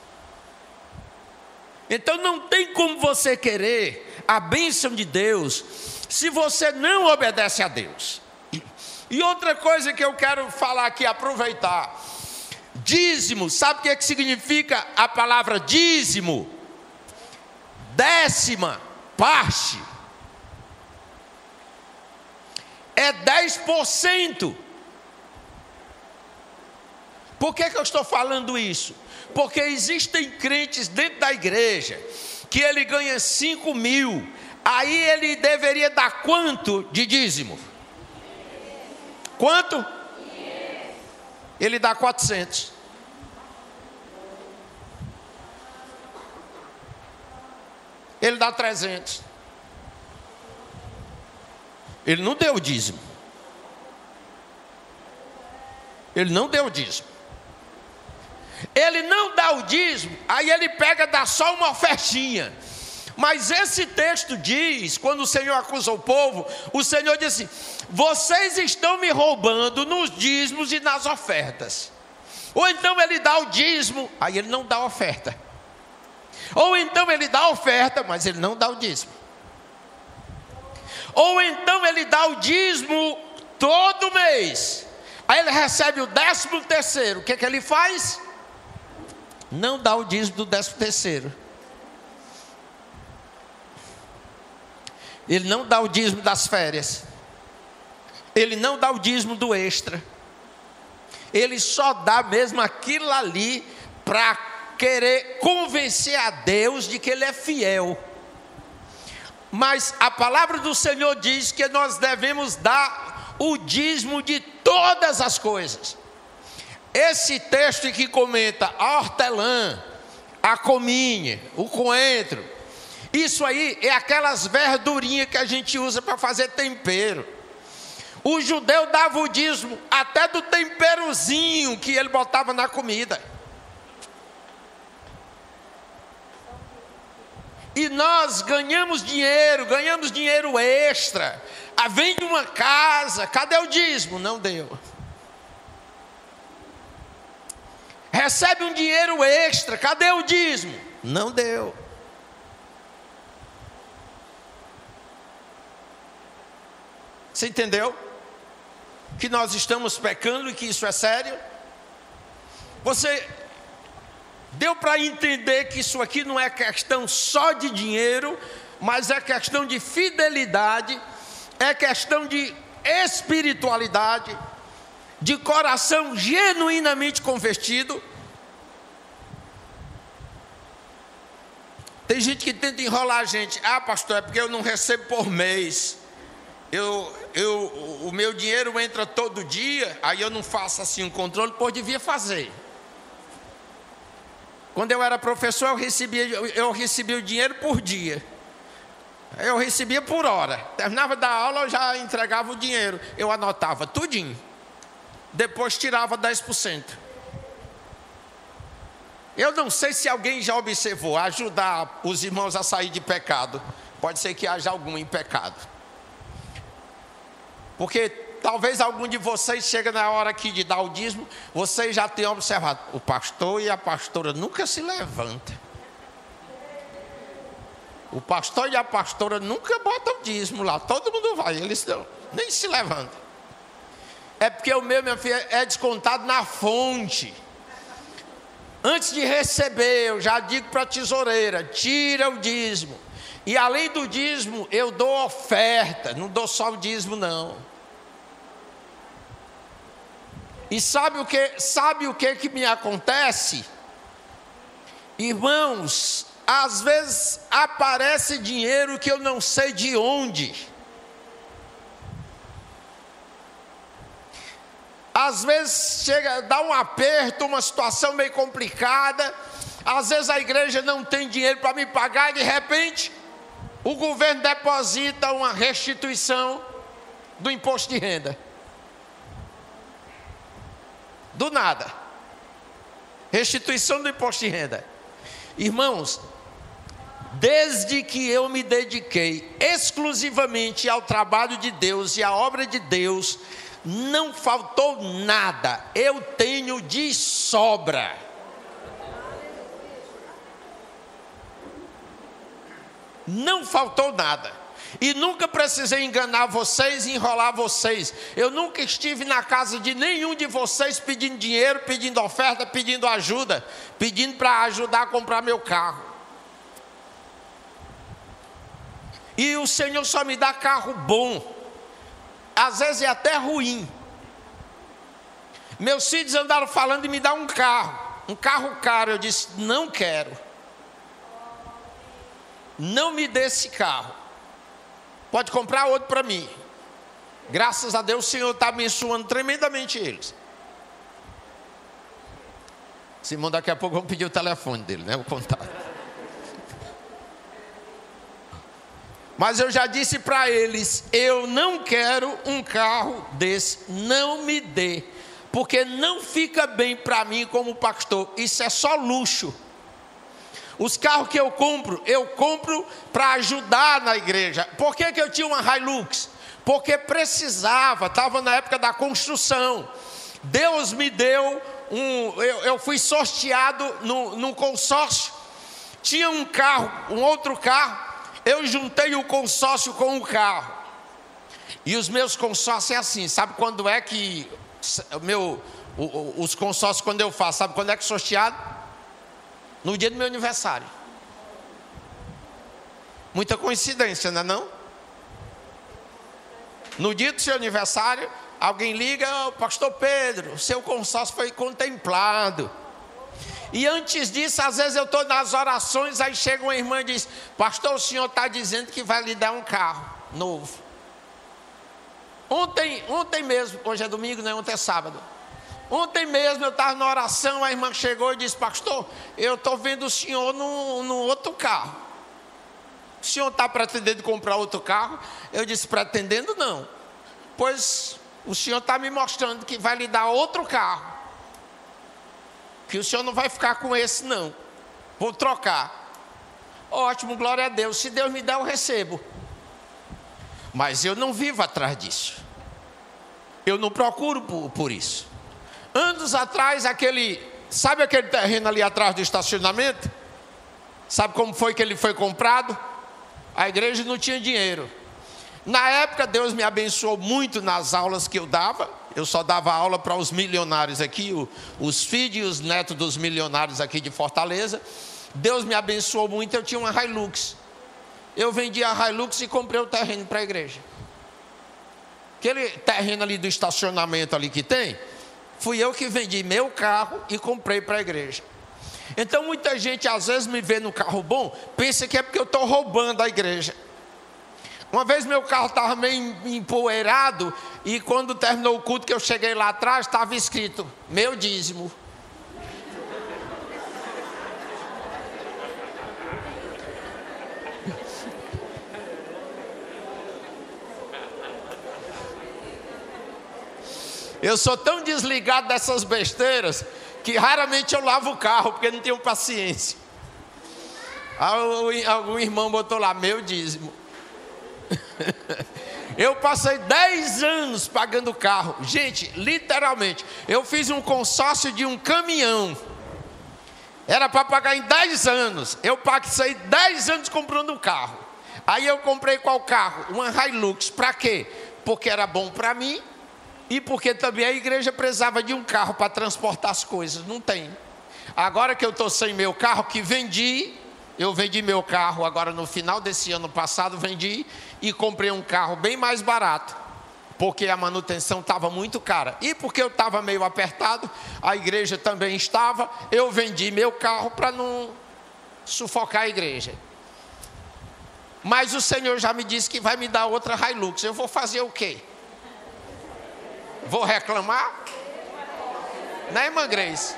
Então não tem como você querer a bênção de Deus se você não obedece a Deus. E outra coisa que eu quero falar aqui, aproveitar: dízimo, sabe o que significa a palavra dízimo? Décima parte. É 10%. Por que eu estou falando isso? Porque existem crentes dentro da igreja que ele ganha 5 mil, aí ele deveria dar quanto de dízimo? Quanto? Ele dá 400. Ele dá 300. Ele não deu o dízimo. Ele não deu o dízimo. Ele não dá o dízimo, aí ele pega e dá só uma ofertinha. Mas esse texto diz, quando o Senhor acusa o povo, o Senhor diz assim: vocês estão me roubando nos dízimos e nas ofertas. Ou então ele dá o dízimo, aí ele não dá a oferta. Ou então ele dá a oferta, mas ele não dá o dízimo. Ou então ele dá o dízimo todo mês, aí ele recebe o 13º, o que ele faz? Não dá o dízimo do 13º. Ele não dá o dízimo das férias. Ele não dá o dízimo do extra. Ele só dá mesmo aquilo ali para querer convencer a Deus de que Ele é fiel. Mas a palavra do Senhor diz que nós devemos dar o dízimo de todas as coisas. Esse texto que comenta a hortelã, a cominha, o coentro, isso aí é aquelas verdurinhas que a gente usa para fazer tempero. O judeu dava o dízimo até do temperozinho que ele botava na comida. E nós ganhamos dinheiro extra. Vende uma casa, cadê o dízimo? Não deu. Recebe um dinheiro extra, cadê o dízimo? Não deu. Você entendeu? Que nós estamos pecando e que isso é sério? Você deu para entender que isso aqui não é questão só de dinheiro, mas é questão de fidelidade, é questão de espiritualidade, de coração genuinamente convertido. Tem gente que tenta enrolar a gente: pastor, é porque eu não recebo por mês, o meu dinheiro entra todo dia, aí eu não faço assim um controle, pois devia fazer. Quando eu era professor, eu recebia o dinheiro por dia. Eu recebia por hora. Terminava da aula, eu já entregava o dinheiro. Eu anotava tudinho. Depois tirava 10%. Eu não sei se alguém já observou, ajudar os irmãos a sair de pecado. Pode ser que haja algum em pecado. Porque talvez algum de vocês chegue na hora aqui de dar o dízimo, vocês já tenham observado, o pastor e a pastora nunca se levantam. O pastor e a pastora nunca botam o dízimo lá, todo mundo vai, eles não, nem se levantam. É porque o meu, minha filha, é descontado na fonte. Antes de receber, eu já digo para a tesoureira, tira o dízimo. E além do dízimo, eu dou oferta, não dou só o dízimo não. E sabe o que me acontece? Irmãos, às vezes aparece dinheiro que eu não sei de onde. Às vezes chega, dá um aperto, uma situação meio complicada. Às vezes a igreja não tem dinheiro para me pagar e de repente o governo deposita uma restituição do imposto de renda. Do nada. Restituição do imposto de renda. Irmãos, desde que eu me dediquei exclusivamente ao trabalho de Deus e à obra de Deus, não faltou nada. Eu tenho de sobra. Não faltou nada. E nunca precisei enganar vocês e enrolar vocês. Eu nunca estive na casa de nenhum de vocês pedindo dinheiro, pedindo oferta, pedindo ajuda, pedindo para ajudar a comprar meu carro. E o Senhor só me dá carro bom. Às vezes é até ruim. Meus filhos andaram falando de me dar um carro caro. Eu disse, não quero. Não me dê esse carro. Pode comprar outro para mim. Graças a Deus o Senhor está abençoando tremendamente eles. Simão, daqui a pouco vamos pedir o telefone dele, né? O contato. Mas eu já disse para eles, eu não quero um carro desse, não me dê, porque não fica bem para mim como pastor, isso é só luxo. Os carros que eu compro para ajudar na igreja. Por que eu tinha uma Hilux? Porque precisava, estava na época da construção. Deus me deu eu fui sorteado num consórcio, tinha um carro, um outro carro, eu juntei o consórcio com o carro. E os meus consórcios é assim, sabe quando é que os consórcios quando eu faço, sabe quando é que sorteado? No dia do meu aniversário. Muita coincidência, não é não? No dia do seu aniversário, alguém liga, pastor Pedro, seu consórcio foi contemplado. E antes disso, às vezes eu estou nas orações, aí chega uma irmã e diz, pastor, o senhor está dizendo que vai lhe dar um carro novo. Ontem mesmo, hoje é domingo, né? Ontem é sábado. Ontem mesmo eu estava na oração, a irmã chegou e disse, pastor, eu estou vendo o senhor no outro carro. O senhor está pretendendo comprar outro carro? Eu disse, pretendendo não. Pois o senhor está me mostrando que vai lhe dar outro carro. Que o senhor não vai ficar com esse não. Vou trocar. Ótimo, glória a Deus. Se Deus me der, eu recebo. Mas eu não vivo atrás disso. Eu não procuro por isso. Anos atrás, sabe aquele terreno ali atrás do estacionamento? Sabe como foi que ele foi comprado? A igreja não tinha dinheiro. Na época, Deus me abençoou muito nas aulas que eu dava. Eu só dava aula para os milionários aqui, os filhos e os netos dos milionários aqui de Fortaleza. Deus me abençoou muito, eu tinha uma Hilux. Eu vendi a Hilux e comprei o terreno para a igreja. Aquele terreno ali do estacionamento ali que tem, fui eu que vendi meu carro e comprei para a igreja. Então muita gente às vezes me vê no carro bom, pensa que é porque eu estou roubando a igreja. Uma vez meu carro estava meio empoeirado e quando terminou o culto que eu cheguei lá atrás, estava escrito, meu dízimo. Eu sou tão desligado dessas besteiras que raramente eu lavo o carro, porque não tenho paciência. Algum irmão botou lá, meu dízimo. Eu passei 10 anos pagando o carro. Gente, literalmente, eu fiz um consórcio de um caminhão. Era para pagar em 10 anos. Eu passei 10 anos comprando um carro. Aí eu comprei qual carro? Uma Hilux. Para quê? Porque era bom para mim e porque também a igreja precisava de um carro para transportar as coisas. Não tem. Agora que eu estou sem meu carro, que vendi, eu vendi meu carro agora no final desse ano passado, vendi e comprei um carro bem mais barato, porque a manutenção estava muito cara. E porque eu estava meio apertado, a igreja também estava, eu vendi meu carro para não sufocar a igreja. Mas o Senhor já me disse que vai me dar outra Hilux. Eu vou fazer o quê? Vou reclamar? Né, irmã Grace?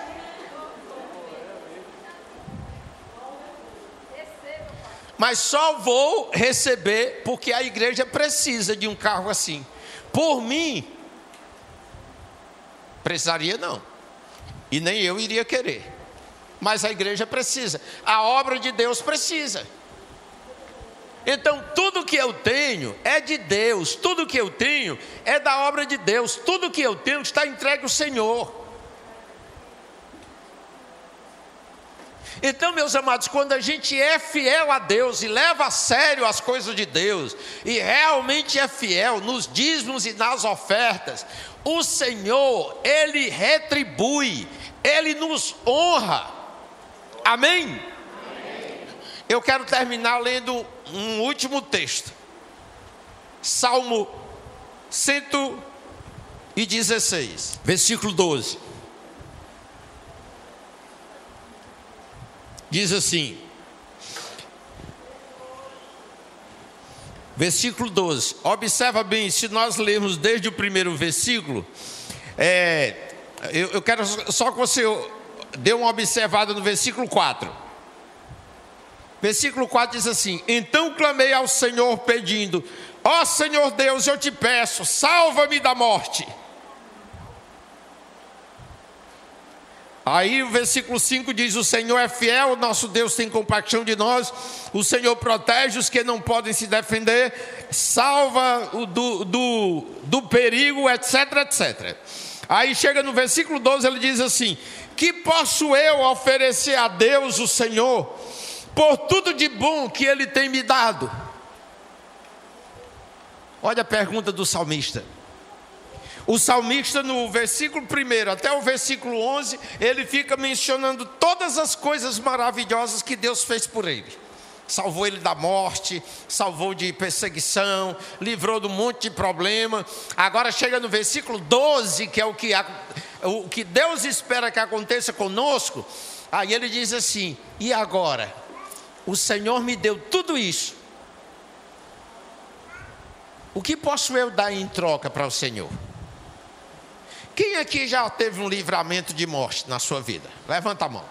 Mas só vou receber porque a igreja precisa de um carro assim. Por mim, precisaria não. E nem eu iria querer. Mas a igreja precisa. A obra de Deus precisa. Então tudo que eu tenho é de Deus. Tudo que eu tenho é da obra de Deus. Tudo que eu tenho está entregue ao Senhor. Então, meus amados, quando a gente é fiel a Deus e leva a sério as coisas de Deus, e realmente é fiel nos dízimos e nas ofertas, o Senhor, Ele retribui, Ele nos honra. Amém? Amém. Eu quero terminar lendo um último texto. Salmo 116, versículo 12. Diz assim, versículo 12, observa bem, se nós lermos desde o primeiro versículo, eu quero só que você dê uma observada no versículo 4. Versículo 4 diz assim, então clamei ao Senhor pedindo, ó Senhor Deus, eu te peço, salva-me da morte. Aí o versículo 5 diz, o Senhor é fiel, nosso Deus tem compaixão de nós, o Senhor protege os que não podem se defender, salva do perigo, etc, etc. Aí chega no versículo 12, ele diz assim, que posso eu oferecer a Deus, o Senhor, por tudo de bom que Ele tem me dado? Olha a pergunta do salmista. O salmista no versículo 1 até o versículo 11, ele fica mencionando todas as coisas maravilhosas que Deus fez por ele. Salvou ele da morte, salvou de perseguição, livrou de um monte de problema. Agora chega no versículo 12, que é o que Deus espera que aconteça conosco. Aí ele diz assim, e agora? O Senhor me deu tudo isso. O que posso eu dar em troca para o Senhor? Quem aqui já teve um livramento de morte na sua vida? Levanta a mão.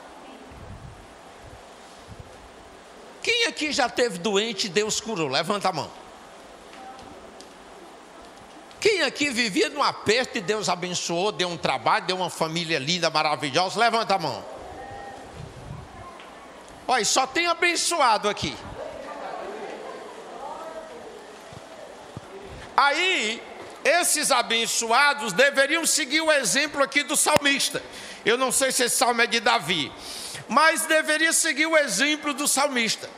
Quem aqui já teve doente e Deus curou? Levanta a mão. Quem aqui vivia num aperto e Deus abençoou, deu um trabalho, deu uma família linda, maravilhosa? Levanta a mão. Olha, só tem abençoado aqui. Aí, esses abençoados deveriam seguir o exemplo aqui do salmista. Eu não sei se esse salmo é de Davi, mas deveria seguir o exemplo do salmista.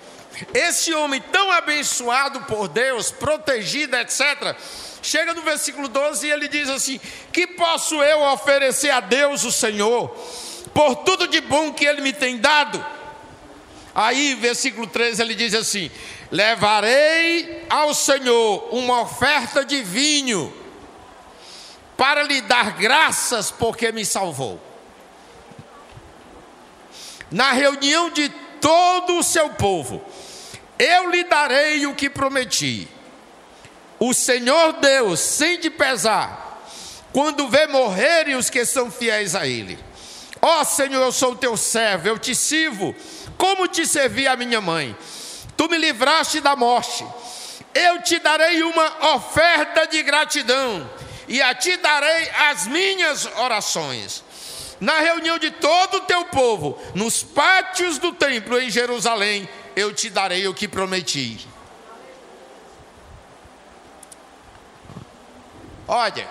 Esse homem tão abençoado por Deus, protegido, etc., chega no versículo 12 e ele diz assim, que posso eu oferecer a Deus, o Senhor, por tudo de bom que Ele me tem dado? Aí, versículo 13, ele diz assim, levarei ao Senhor uma oferta de vinho, para lhe dar graças porque me salvou. Na reunião de todo o seu povo, eu lhe darei o que prometi. O Senhor Deus sente pesar, quando vê morrerem os que são fiéis a Ele. Ó Senhor, eu sou teu servo, eu te sirvo, como te servi a minha mãe. Tu me livraste da morte. Eu te darei uma oferta de gratidão, e a ti darei as minhas orações. na reunião de todo o teu povo, nos pátios do templo em Jerusalém, eu te darei o que prometi. Olha,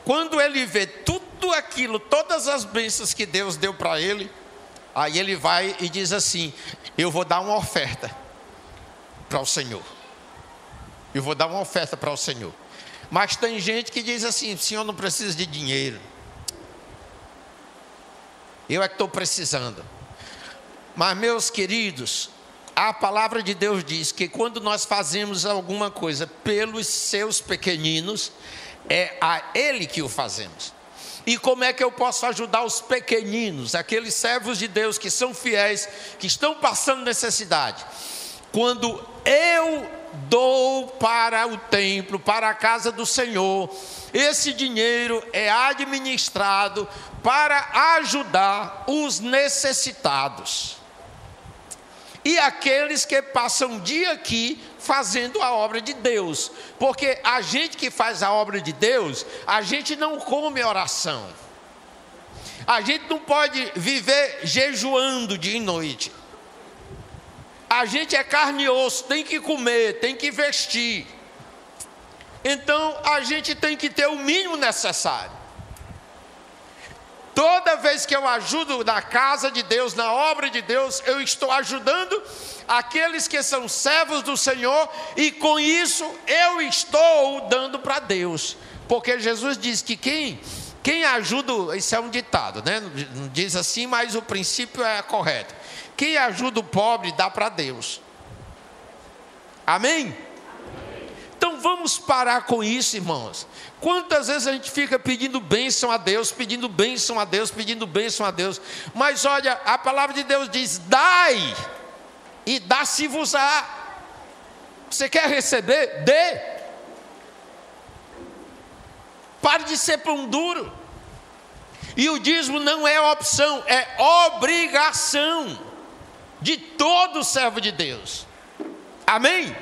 quando ele vê tudo aquilo, todas as bênçãos que Deus deu para ele, aí ele vai e diz assim: eu vou dar uma oferta para o Senhor. Eu vou dar uma oferta para o Senhor. Mas tem gente que diz assim: o Senhor não precisa de dinheiro, eu é que estou precisando. Mas, meus queridos, a palavra de Deus diz que quando nós fazemos alguma coisa pelos seus pequeninos, é a Ele que o fazemos. E como é que eu posso ajudar os pequeninos, aqueles servos de Deus que são fiéis, que estão passando necessidade? Quando eu dou para o templo, para a casa do Senhor, esse dinheiro é administrado para ajudar os necessitados e aqueles que passam um dia aqui fazendo a obra de Deus. Porque a gente que faz a obra de Deus, a gente não come oração, a gente não pode viver jejuando dia e noite. A gente é carne e osso, tem que comer, tem que vestir. Então a gente tem que ter o mínimo necessário. Toda vez que eu ajudo na casa de Deus, na obra de Deus, eu estou ajudando aqueles que são servos do Senhor, e com isso eu estou dando para Deus. Porque Jesus diz que quem ajuda, isso é um ditado, né? Não diz assim, mas o princípio é correto. Quem ajuda o pobre dá para Deus. Amém? Então vamos parar com isso, irmãos. Quantas vezes a gente fica pedindo bênção a Deus, pedindo bênção a Deus, pedindo bênção a Deus. Mas olha, a palavra de Deus diz: dai, e dá-se-vos-á. Você quer receber? Dê. Pare de ser pão duro. E o dízimo não é opção, é obrigação de todo servo de Deus. Amém?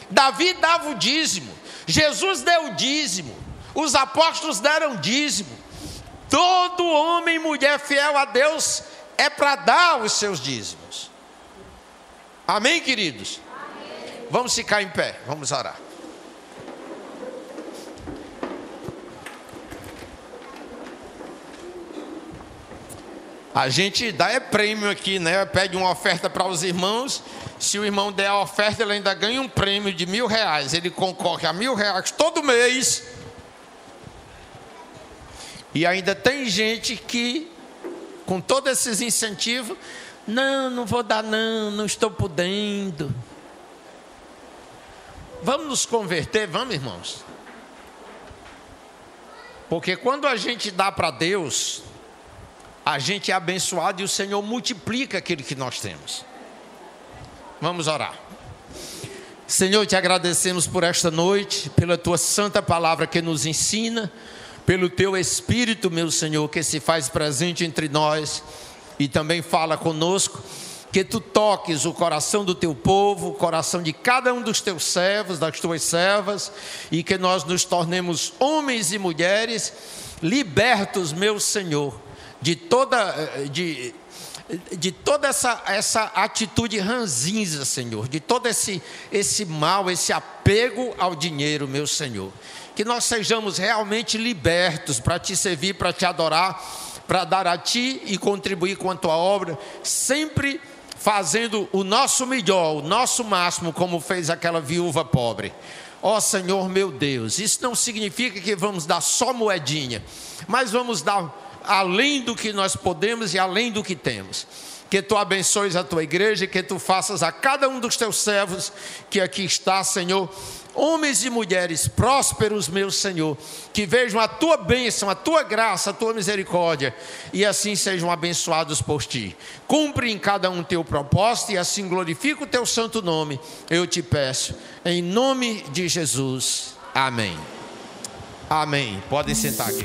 Davi dava o dízimo, Jesus deu o dízimo, os apóstolos deram dízimo. Todo homem e mulher fiel a Deus é para dar os seus dízimos. Amém, queridos? Amém. Vamos ficar em pé, vamos orar. A gente dá prêmio aqui, né? Pede uma oferta para os irmãos. Se o irmão der a oferta, ele ainda ganha um prêmio de R$1.000. Ele concorre a R$1.000 todo mês. E ainda tem gente que, com todos esses incentivos, não vou dar não estou podendo. Vamos nos converter, vamos, irmãos? Porque quando a gente dá para Deus, a gente é abençoado e o Senhor multiplica aquilo que nós temos. Vamos orar. Senhor, te agradecemos por esta noite, pela tua santa palavra que nos ensina, pelo teu Espírito, meu Senhor, que se faz presente entre nós e também fala conosco. Que tu toques o coração do teu povo, o coração de cada um dos teus servos, das tuas servas, e que nós nos tornemos homens e mulheres libertos, meu Senhor, de toda essa atitude ranzinza, Senhor, de todo esse mal, esse apego ao dinheiro, meu Senhor. Que nós sejamos realmente libertos para te servir, para te adorar, para dar a ti e contribuir com a tua obra, sempre fazendo o nosso melhor, o nosso máximo, como fez aquela viúva pobre. Ó Senhor meu Deus, isso não significa que vamos dar só moedinha, mas vamos dar além do que nós podemos e além do que temos. Que tu abençoes a tua igreja, que tu faças a cada um dos teus servos que aqui está, Senhor, homens e mulheres prósperos, meu Senhor, que vejam a tua bênção, a tua graça, a tua misericórdia, e assim sejam abençoados por ti. Cumpre em cada um teu propósito e assim glorifica o teu santo nome, eu te peço, em nome de Jesus. Amém. Amém. Podem sentar aqui.